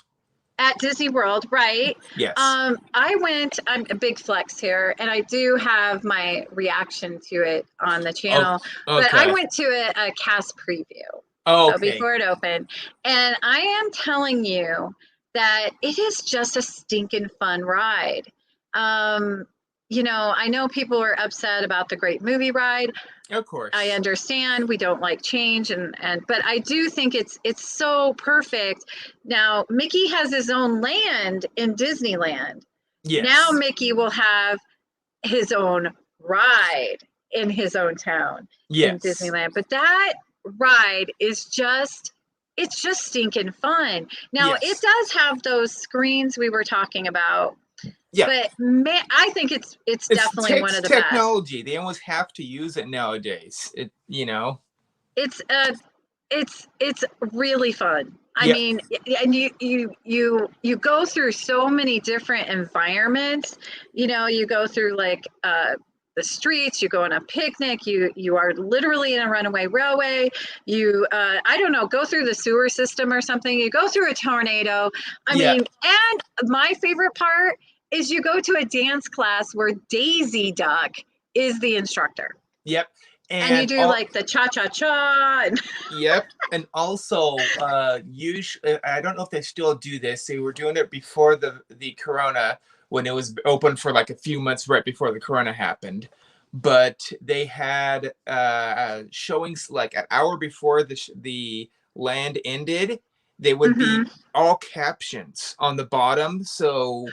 At Disney World, right? Yes. I went, I'm a big flex here, and I do have my reaction to it on the channel. Oh, okay. But I went to a cast preview. Oh, so before it opened. And I am telling you, that it is just a stinking fun ride. You know, I know people are upset about the Great Movie Ride. Of course. I understand we don't like change, but I do think it's so perfect. Now Mickey has his own land in Disneyland. Yes. Now Mickey will have his own ride in his own town in Disneyland. But that ride is just, it's just stinking fun. Now it does have those screens we were talking about. Yeah. But man, I think it's definitely one of the technology. best. They almost have to use it nowadays. You know. It's really fun. I mean, and you go through so many different environments. You know, you go through like the streets, you go on a picnic, you are literally in a runaway railway, you I don't know, go through the sewer system or something, you go through a tornado. I mean, and my favorite part is you go to a dance class where Daisy Duck is the instructor. Yep. And you do like the cha-cha-cha. Yep. And also, usually, I don't know if they still do this. They were doing it before the Corona, when it was open for like a few months right before the Corona happened. But they had showings like an hour before the land ended. They would be all captions on the bottom. So,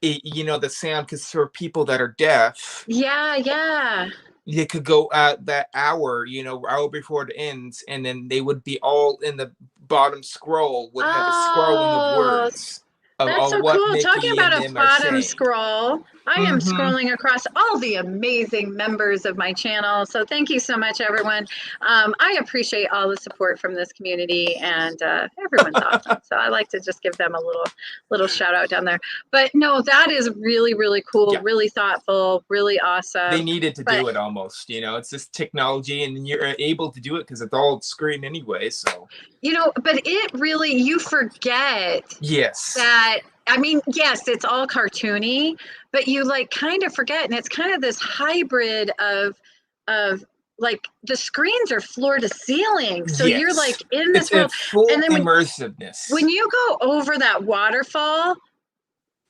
you know, the sound, because for people that are deaf. Yeah. They could go at that hour, you know, hour before it ends, and then they would be all in the bottom scroll, would have a scrolling of words. That's so cool. Talking about a bottom scroll, I am scrolling across all the amazing members of my channel. So thank you so much, everyone. I appreciate all the support from this community, and everyone's awesome. So I like to just give them a little shout out down there. But no, that is really, really cool, really thoughtful, really awesome. They needed to do it almost, you know, it's just technology, and you're able to do it because it's all screen anyway. So, you know, but it really, you forget that, I mean, yes, it's all cartoony, but you like kind of forget, and it's kind of this hybrid of like the screens are floor to ceiling, so you're like in this world, and then immersiveness. When you go over that waterfall,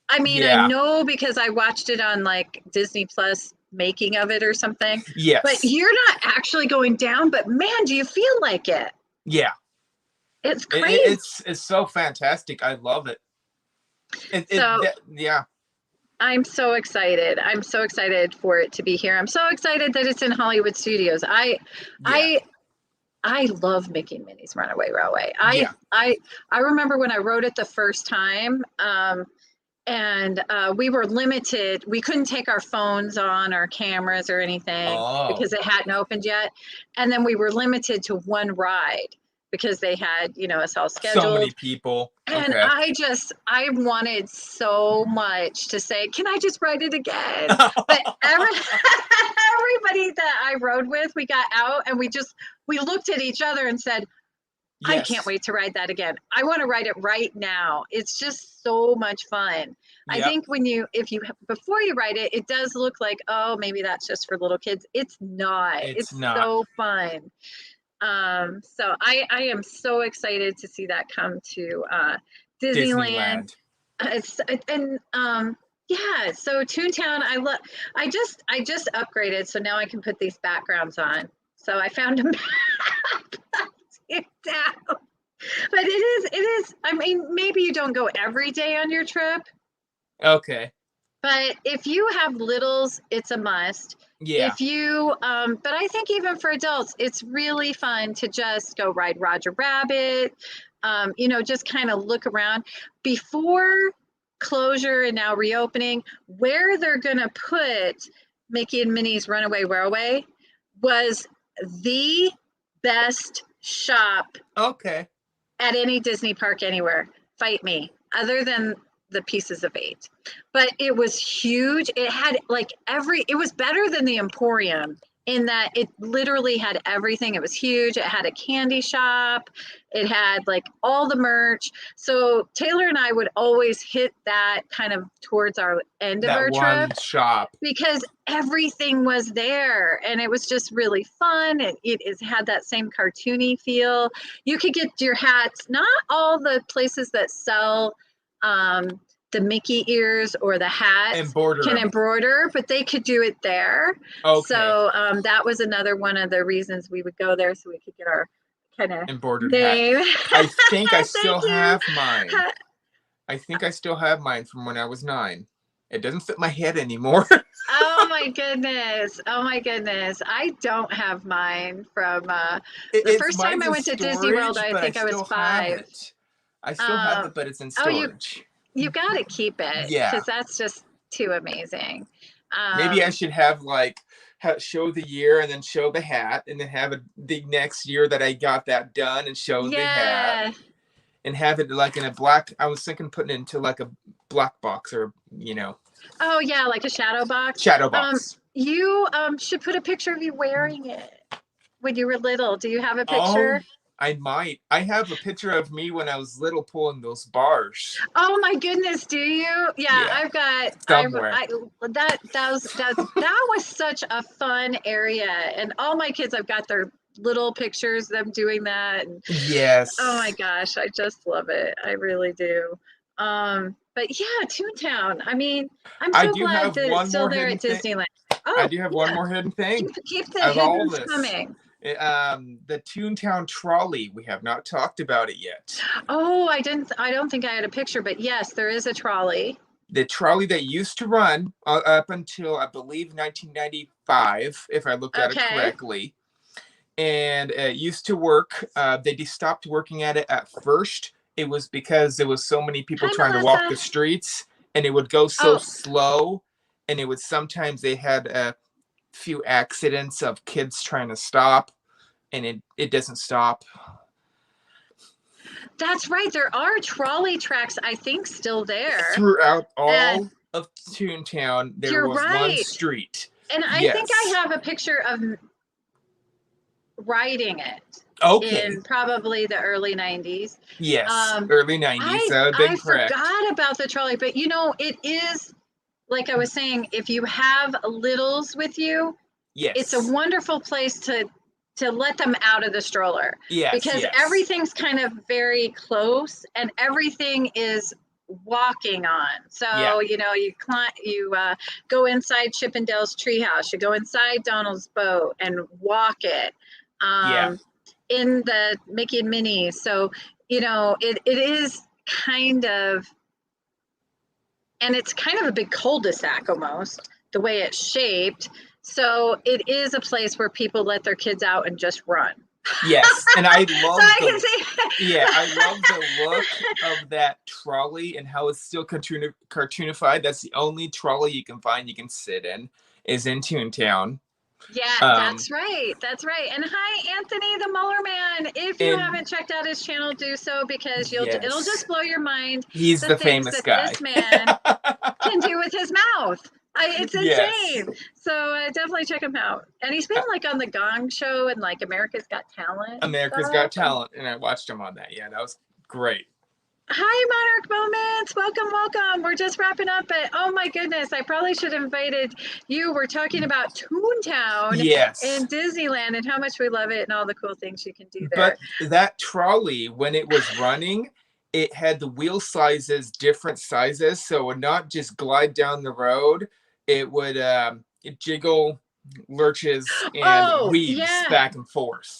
I mean, I know because I watched it on like Disney Plus making of it or something. But you're not actually going down, but man, do you feel like it? Yeah. It's crazy. It's so fantastic. I love it. I'm so excited. I'm so excited for it to be here. I'm so excited that it's in Hollywood Studios. I love Mickey and Minnie's Runaway Railway. I remember when I wrote it the first time, and we were limited. We couldn't take our phones on, our cameras or anything because it hadn't opened yet. And then we were limited to one ride because they had, you know, us all scheduled. So many people. And I wanted so much to say, can I just write it again? But everybody that I rode with, we got out and we looked at each other and said, I can't wait to ride that again. I want to ride it right now. It's just so much fun. I think before you ride it, it does look like, oh, maybe that's just for little kids. It's not. It's not. So fun. So I am so excited to see that come to Disneyland. So Toontown, I just upgraded, so now I can put these backgrounds on. So I found a map. Down. But it is, I mean, maybe you don't go every day on your trip. Okay. But if you have littles, it's a must. Yeah. If you, but I think even for adults, it's really fun to just go ride Roger Rabbit, you know, just kind of look around. Before closure and now reopening, where they're going to put Mickey and Minnie's Runaway Railway was the best shop at any Disney park anywhere. Fight me, other than the Pieces of 8. But it was huge. It had like it was better than the Emporium in that it literally had everything. It was huge. It had a candy shop. It had like all the merch. So Taylor and I would always hit that kind of towards our end of That our one trip shop. because everything was there and it was just really fun. It had that same cartoony feel. You could get your hats, not all the places that sell the Mickey ears or the hats can embroider, but they could do it there. Okay. So that was another one of the reasons we would go there, so we could get our kind of embroidered name. hat. I think I still have mine. I think I still have mine from when I was 9. It doesn't fit my head anymore. Oh my goodness. Oh my goodness. I don't have mine from the first time I went to Disney World, I think I was 5. I still have it, but it's in storage. You got to keep it. Yeah. Because that's just too amazing. Maybe I should have like show the year and then show the hat and then have the next year that I got that done and show the hat. And have it like in a black, I was thinking putting it into like a black box or, you know. Oh yeah, like a shadow box. Shadow box. You should put a picture of you wearing it when you were little. Do you have a picture? I might. I have a picture of me when I was little pulling those bars. Oh my goodness, do you? Yeah. I've got somewhere. That was such a fun area. And all my kids, I've got their little pictures of them doing that. And, yes. oh my gosh, I just love it. I really do. But yeah, Toontown. I mean, I'm so glad that it's still there at Disneyland. Oh, I do have one more hidden thing. Keep the hidden coming. The Toontown Trolley. We have not talked about it yet. Oh, I don't think I had a picture, but yes, there is a trolley. The trolley that used to run up until I believe 1995, if I looked at it correctly, and it used to work. They stopped working at it at first. It was because there was so many people trying to walk the streets, and it would go so slow, and it would sometimes they had a few accidents of kids trying to stop, and it doesn't stop. That's right. There are trolley tracks, I think, still there. Throughout all of Toontown, there was one street. And I think I have a picture of riding it. Okay. In probably the early 90s. Yes, early 90s. That would have been correct. I forgot about the trolley, but you know, it is, like I was saying, if you have littles with you, it's a wonderful place to let them out of the stroller. Yes, because everything's kind of very close and everything is walking on. So, you know, you go inside Chippendale's treehouse, you go inside Donald's boat and walk it. In the Mickey and Minnie. So, you know, it is kind of, and it's kind of a big cul-de-sac almost, the way it's shaped. So it is a place where people let their kids out and just run. Yes, and I love I love the look of that trolley and how it's still cartoonified. That's the only trolley you can find you can sit in is in Toontown. Yeah, that's right. That's right. And hi, Anthony, the Muller Man. If you haven't checked out his channel, do so because it'll just blow your mind. He's the famous guy. This man can do with his mouth. It's insane. So definitely check him out. And he's been like on the Gong Show and like America's Got Talent. America's Got Talent, and I watched him on that. Yeah, that was great. Hi, Monarch Moments. Welcome. We're just wrapping up, but oh my goodness, I probably should have invited you. We're talking about Toontown in Disneyland and how much we love it and all the cool things you can do there. But that trolley, when it was running, it had the wheel sizes, different sizes, so it would not just glide down the road. It would jiggle, lurches, and weaves back and forth.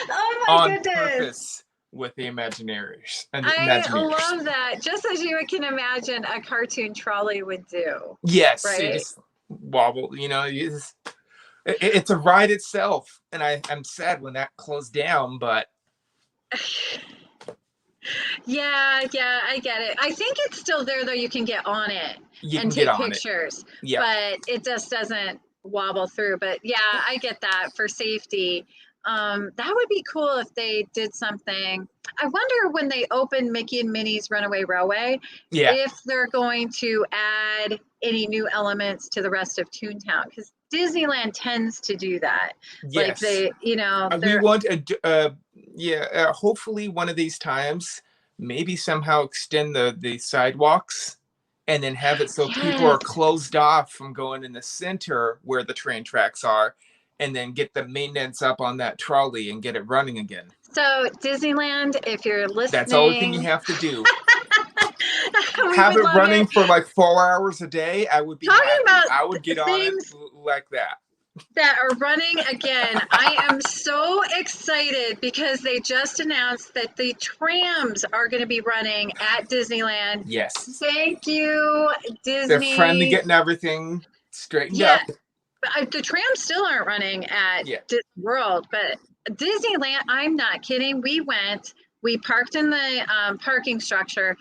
Oh my goodness. On purpose. With the Imagineers. I love that. Just as you can imagine a cartoon trolley would do. Yes. Right? It just wobble, you know, it's a ride itself. And I'm sad when that closed down, but. Yeah, I get it. I think it's still there though. You can get on it and take pictures. Yeah. But it just doesn't wobble through. But yeah, I get that for safety. That would be cool if they did something. I wonder when they open Mickey and Minnie's Runaway Railway, if they're going to add any new elements to the rest of Toontown, because Disneyland tends to do that. Yes. Like they, you know, we want hopefully one of these times, maybe somehow extend the sidewalks and then have it so people are closed off from going in the center where the train tracks are, and then get the maintenance up on that trolley and get it running again. So Disneyland, if you're listening, that's the only thing you have to do. Have it running for like 4 hours a day. I would be happy. I would get on it like that. That are running again. I am so excited because they just announced that the trams are going to be running at Disneyland. Yes. Thank you, Disney. They're finally getting everything straightened up. The trams still aren't running at Disney World, but Disneyland, I'm not kidding. We parked in the parking structure.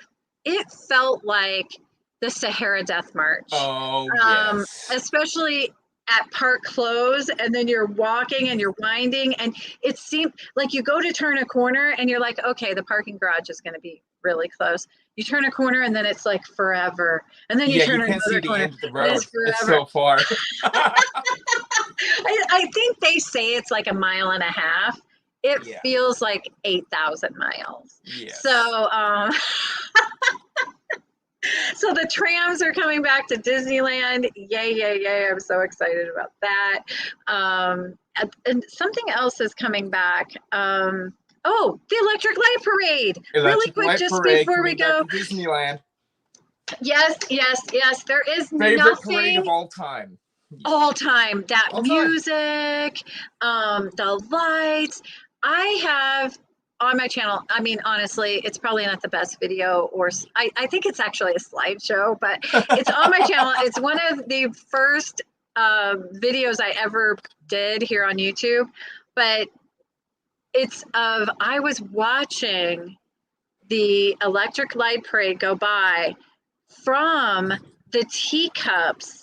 It felt like the Sahara Death March. Oh, yes. Especially at park close, and then you're walking and you're winding, and it seemed like you go to turn a corner and you're like, okay, the parking garage is going to be really close. You turn a corner and then it's like forever, and then you turn another corner. End of the road. It's so far. I think they say it's like 1.5 miles. It feels like 8,000 miles. Yes. So so the trams are coming back to Disneyland. Yay, yay, yay. I'm so excited about that. And something else is coming back. The Electric Light Parade. Really quick, just before we go. Disneyland. Yes. There is favorite parade of all time. All time. That music, the lights. I have on my channel, I mean, honestly, it's probably not the best video, or I think it's actually a slideshow, but it's on my channel. It's one of the first videos I ever did here on YouTube, but I was watching the Electric Light Parade go by from the teacups.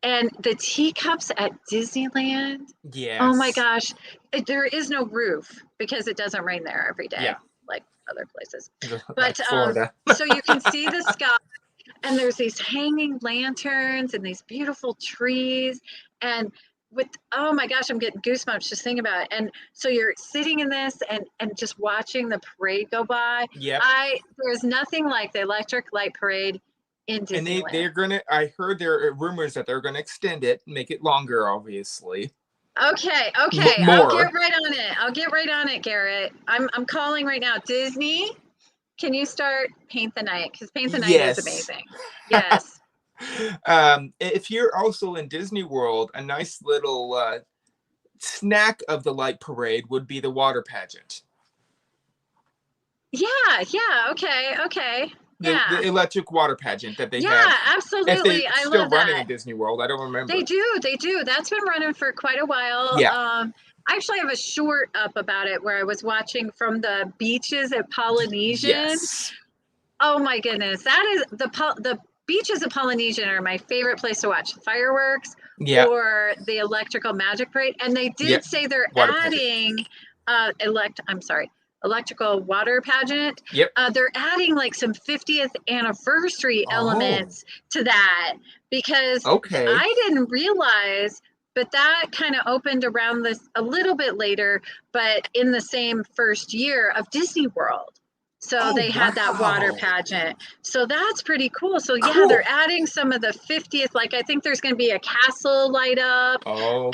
And the teacups at Disneyland, yes. Oh my gosh, there is no roof because it doesn't rain there every day, like other places. But so you can see the sky, and there's these hanging lanterns and these beautiful trees, and oh my gosh, I'm getting goosebumps just thinking about it. And so you're sitting in this and just watching the parade go by. Yeah. There's nothing like the Electric Light Parade in Disneyland. And they're gonna. I heard there are rumors that they're gonna extend it, make it longer, obviously. Okay. I'll get right on it, Garrett. I'm calling right now. Disney, can you start Paint the Night? Because Paint the Night is amazing. Yes. If you're also in Disney World, a nice little snack of the light parade would be the water pageant. Yeah. Okay. The electric water pageant that they have. Yeah, absolutely. I love that. Running in Disney World. I don't remember. They do. That's been running for quite a while. Yeah. I actually have a short up about it where I was watching from the beaches at Polynesian. Yes. Oh my goodness. That is the beaches of Polynesian are my favorite place to watch fireworks or the electrical magic parade. And they did say they're adding electrical water pageant. Yep. They're adding like some 50th anniversary elements to that because I didn't realize, but that kind of opened around this a little bit later, but in the same first year of Disney World. So they had that water pageant. So that's pretty cool. So they're adding some of the 50th, like I think there's going to be a castle light up,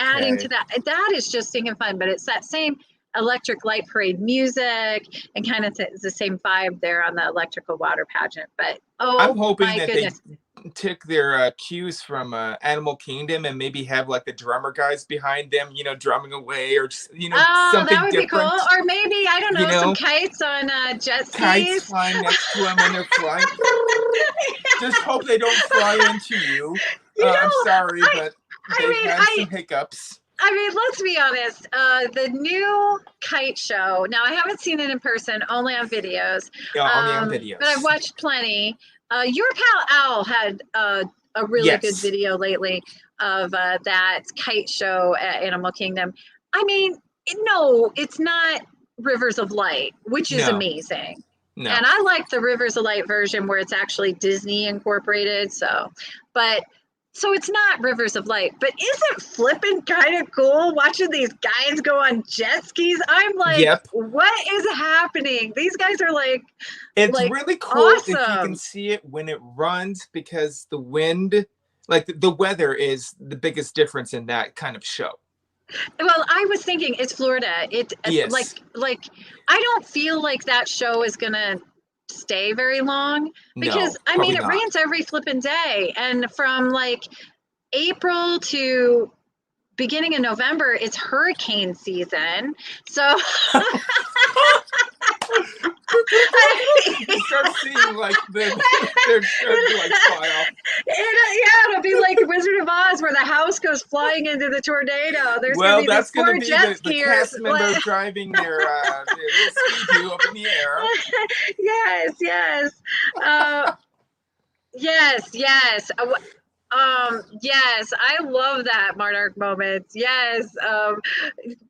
adding to that. That is just stinking fun, but it's that same Electric Light Parade music and kind of the same vibe there on the electrical water pageant. But I'm hoping that they took their cues from Animal Kingdom and maybe have like the drummer guys behind them, drumming away, or something that would different. Be cool. Or maybe I don't know, some kites on jet skis. Kites flying next to them when they're flying. Just hope they don't fly into you. I'm sorry, but they've had some hiccups. I mean, let's be honest. The new kite show. Now, I haven't seen it in person, only on videos. Yeah, only on videos. But I've watched plenty. Your pal Al had a really good video lately of that kite show at Animal Kingdom. I mean, no, it's not Rivers of Light, which is amazing. No. And I like the Rivers of Light version where it's actually Disney incorporated. So, but So it's not Rivers of Light, but isn't flipping kind of cool watching these guys go on jet skis? I'm like, Yep. what is happening? These guys are like It's really cool if you can awesome. see it when it runs, because the wind, like the weather is the biggest difference in that kind of show. Well, I was thinking it's Florida. Yes. Like I don't feel like that show is gonna stay very long because No, I mean probably it not. rains every flipping day, and from like April to beginning of November, it's hurricane season. So You start seeing like they're starting to like fly off. It'll be like Wizard of Oz where the house goes flying into the tornado. There's Well, gonna be that's these going poor to be jet the skiers. cast member driving their little ski-doo up in the air. Yes, yes. Yes, yes. Yes, I love that monarch moment. Yes.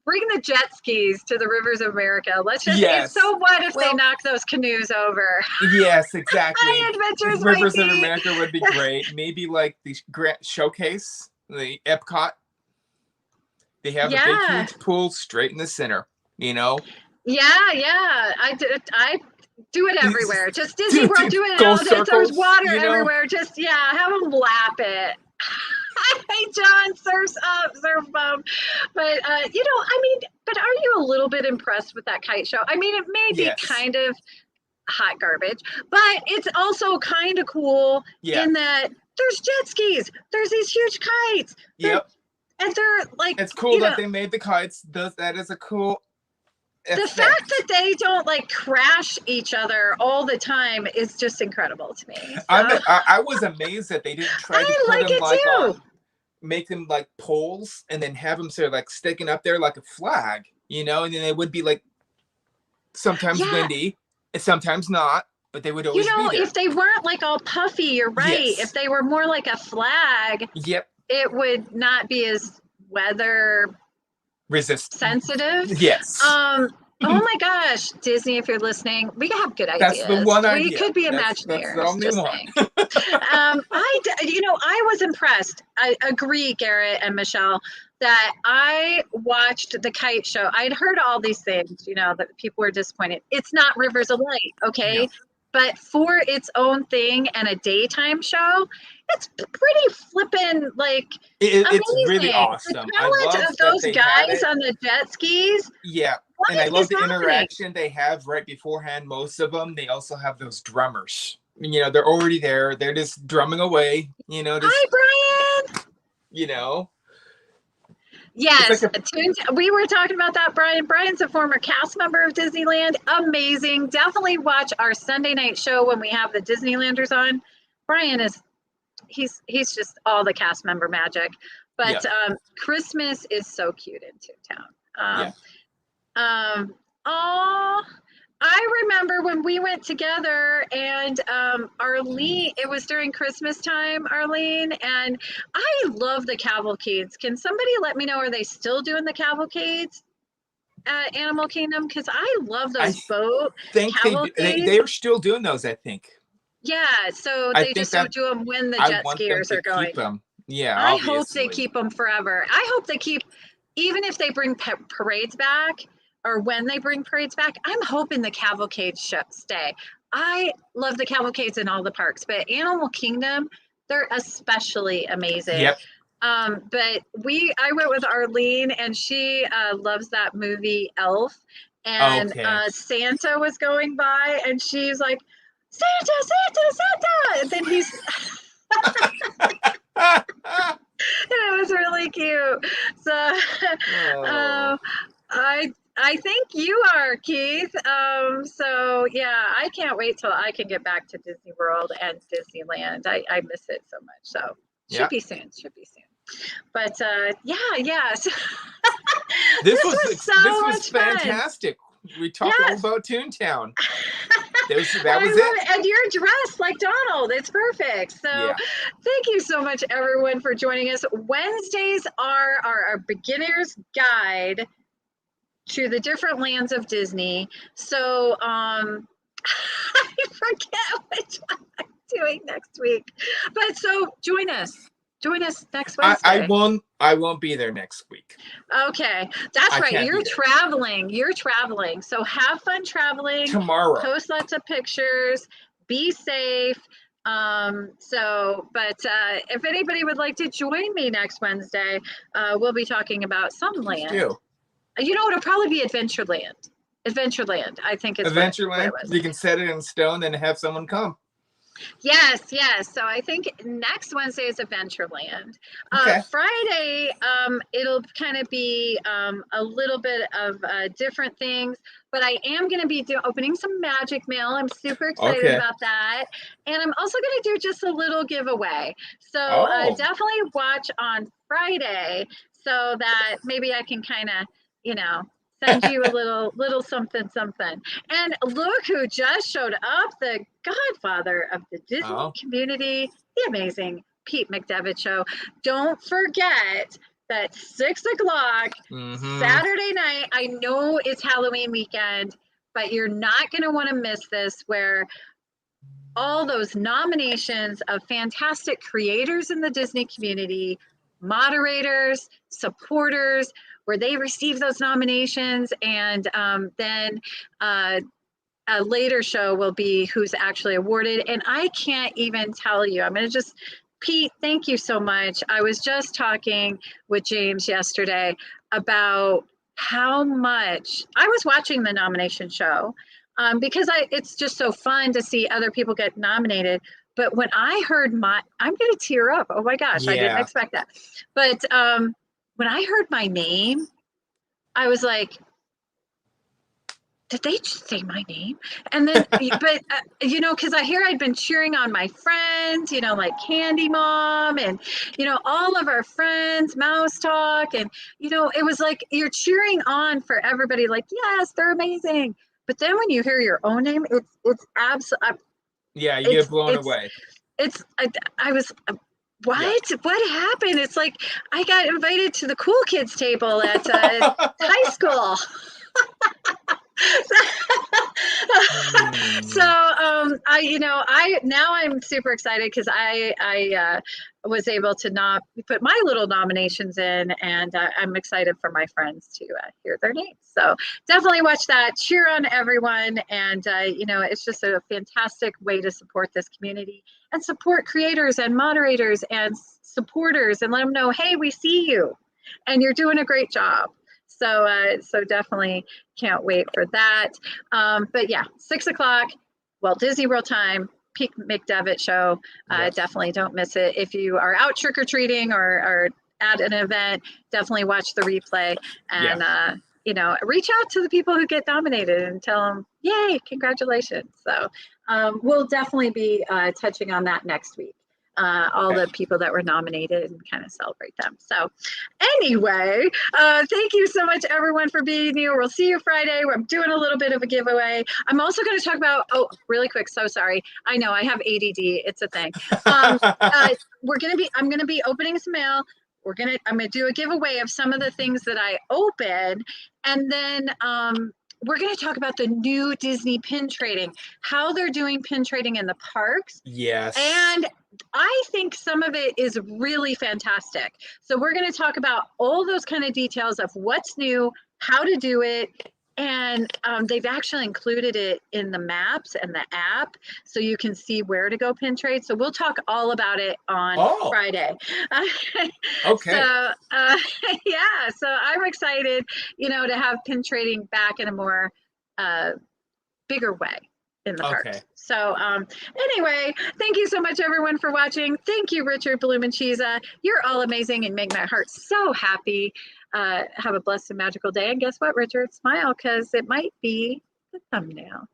Bring the jet skis to the rivers of America. Let's just, Yes. so what if they Well, knock those canoes over? Yes, exactly. My adventures Rivers might of be. America would be great. Maybe like the Grand Showcase, the Epcot. They have a big, Yeah. huge pool straight in the center, you know? Yeah, yeah. I do it everywhere. Just Disney Do- World, do do it. go All there's circles, water you know? everywhere. Just, yeah, have them lap it. Hey, John, surf's up, surf bum. But, you know, I mean, but are you a little bit impressed with that kite show? I mean, it may be Yes. kind of hot garbage, but it's also kind of cool Yeah. in that there's jet skis, there's these huge kites. Yep. And they're like, It's cool that they made the kites. That is a cool the effect. fact that they don't like crash each other all the time is just incredible to me. So, I was amazed that they didn't try to I put like them it like too. on, make them like poles and then have them sort of like sticking up there like a flag, you know, and then they would be like sometimes windy and sometimes not, but they would always be there. If they weren't like all puffy, you're right. Yes. If they were more like a flag, Yep. it would not be as weather resistant sensitive. Yes. Oh my gosh, Disney, if you're listening, we have good ideas. That's the one idea. We could be Imagineers. That's the only one. I was impressed. I agree, Garrett and Michelle, that I watched the kite show. I'd heard all these things, you know, that people were disappointed. It's not Rivers of Light, okay? No. But for its own thing and a daytime show, it's pretty flippin' like it's really awesome. The talent of those guys on the jet skis. Yeah. And I love the interaction they have right beforehand. Most of them, they also have those drummers. You know, they're already there. They're just drumming away. You know, just, hi, Brian. You know. Yes, like we were talking about that, Brian. Brian's a former cast member of Disneyland. Amazing. Definitely watch our Sunday night show when we have the Disneylanders on. Brian is, he's just all the cast member magic. But Christmas is so cute in Toontown. I remember when we went together and Arlene, it was during Christmas time, Arlene, and I love the cavalcades. Can somebody let me know, are they still doing the cavalcades at Animal Kingdom? Because I love those boat cavalcades. They're still doing those, I think. Yeah, so they just don't do them when the jet skiers are going. Keep them. Yeah, I hope they keep them forever. I hope they keep, even if they bring parades back, or when they bring parades back, I'm hoping the cavalcades stay. I love the cavalcades in all the parks, but Animal Kingdom, they're especially amazing. Yep. But I went with Arlene, and she loves that movie Elf, and Santa was going by, and she's like, Santa, Santa, Santa, and then he's. And it was really cute. So I think you are, Keith. So yeah, I can't wait till I can get back to Disney World and Disneyland. I miss it so much. So should be soon. But yeah. This was fun. fantastic. We talked all about Toontown. That was it. And you're dressed like Donald. It's perfect. So thank you so much, everyone, for joining us. Wednesdays are our beginner's guide to the different lands of Disney. So I forget which one I'm doing next week. But so join us. join us next I Wednesday. I won't be there next week. Okay, that's I right. can't You're be there. traveling. You're traveling. So have fun traveling. Tomorrow. Post lots of pictures. Be safe. But if anybody would like to join me next Wednesday, we'll be talking about some land. Do. You know, it'll probably be Adventureland. Adventureland, I think is what Adventureland. it was. You can set it in stone and have someone come. Yes, yes. So I think next Wednesday is Adventureland. Okay. Friday, it'll kind of be a little bit of different things, but I am going to be opening some magic mail. I'm super excited Okay. about that. And I'm also going to do just a little giveaway. So Oh. definitely watch on Friday so that maybe I can kind of, you know, send you a little something. And look who just showed up, the godfather of the Disney community, the amazing Pete McDevitt Show. Don't forget that 6 o'clock Saturday night, I know it's Halloween weekend, but you're not going to want to miss this, where all those nominations of fantastic creators in the Disney community, moderators, supporters, where they receive those nominations, and then a later show will be who's actually awarded. And I can't even tell you, I'm going to just, Pete, thank you so much. I was just talking with James yesterday about how much I was watching the nomination show because it's just so fun to see other people get nominated. But when I heard I'm going to tear up. Oh my gosh, I didn't expect that. But when I heard my name, I was like, did they just say my name? And then, but, because I'd been cheering on my friends, like Candy Mom and, all of our friends, Mouse Talk. And, it was like you're cheering on for everybody, like, yes, they're amazing. But then when you hear your own name, it's absolutely. Yeah, you get blown away. I was. What happened? It's like I got invited to the cool kids table at high school. So I'm super excited because I was able to put my little nominations in, and I'm excited for my friends to hear their names. So definitely watch that, cheer on everyone, and it's just a fantastic way to support this community and support creators and moderators and supporters, and let them know, hey, we see you and you're doing a great job. So definitely can't wait for that. But yeah, 6 o'clock, Walt Disney World time, Pete McDevitt Show. Yes. Definitely don't miss it. If you are out trick-or-treating or at an event, definitely watch the replay and, reach out to the people who get nominated and tell them, yay, congratulations. So we'll definitely be touching on that next week. All the people that were nominated and kind of celebrate them. So anyway, thank you so much, everyone, for being here. We'll see you Friday. I'm doing a little bit of a giveaway. I'm also going to talk about, really quick. So sorry. I know I have ADD. It's a thing. I'm going to be opening some mail. I'm going to do a giveaway of some of the things that I open. And then, we're going to talk about the new Disney pin trading, how they're doing pin trading in the parks. Yes. And I think some of it is really fantastic. So we're going to talk about all those kind of details of what's new, how to do it. And they've actually included it in the maps and the app, so you can see where to go pin trade. So we'll talk all about it on Friday. Okay. So so I'm excited, to have pin trading back in a more bigger way in the parks. So anyway, thank you so much, everyone, for watching. Thank you, Richard Blumencheese. You're all amazing and make my heart so happy. Have a blessed and magical day. And guess what, Richard? Smile, because it might be the thumbnail.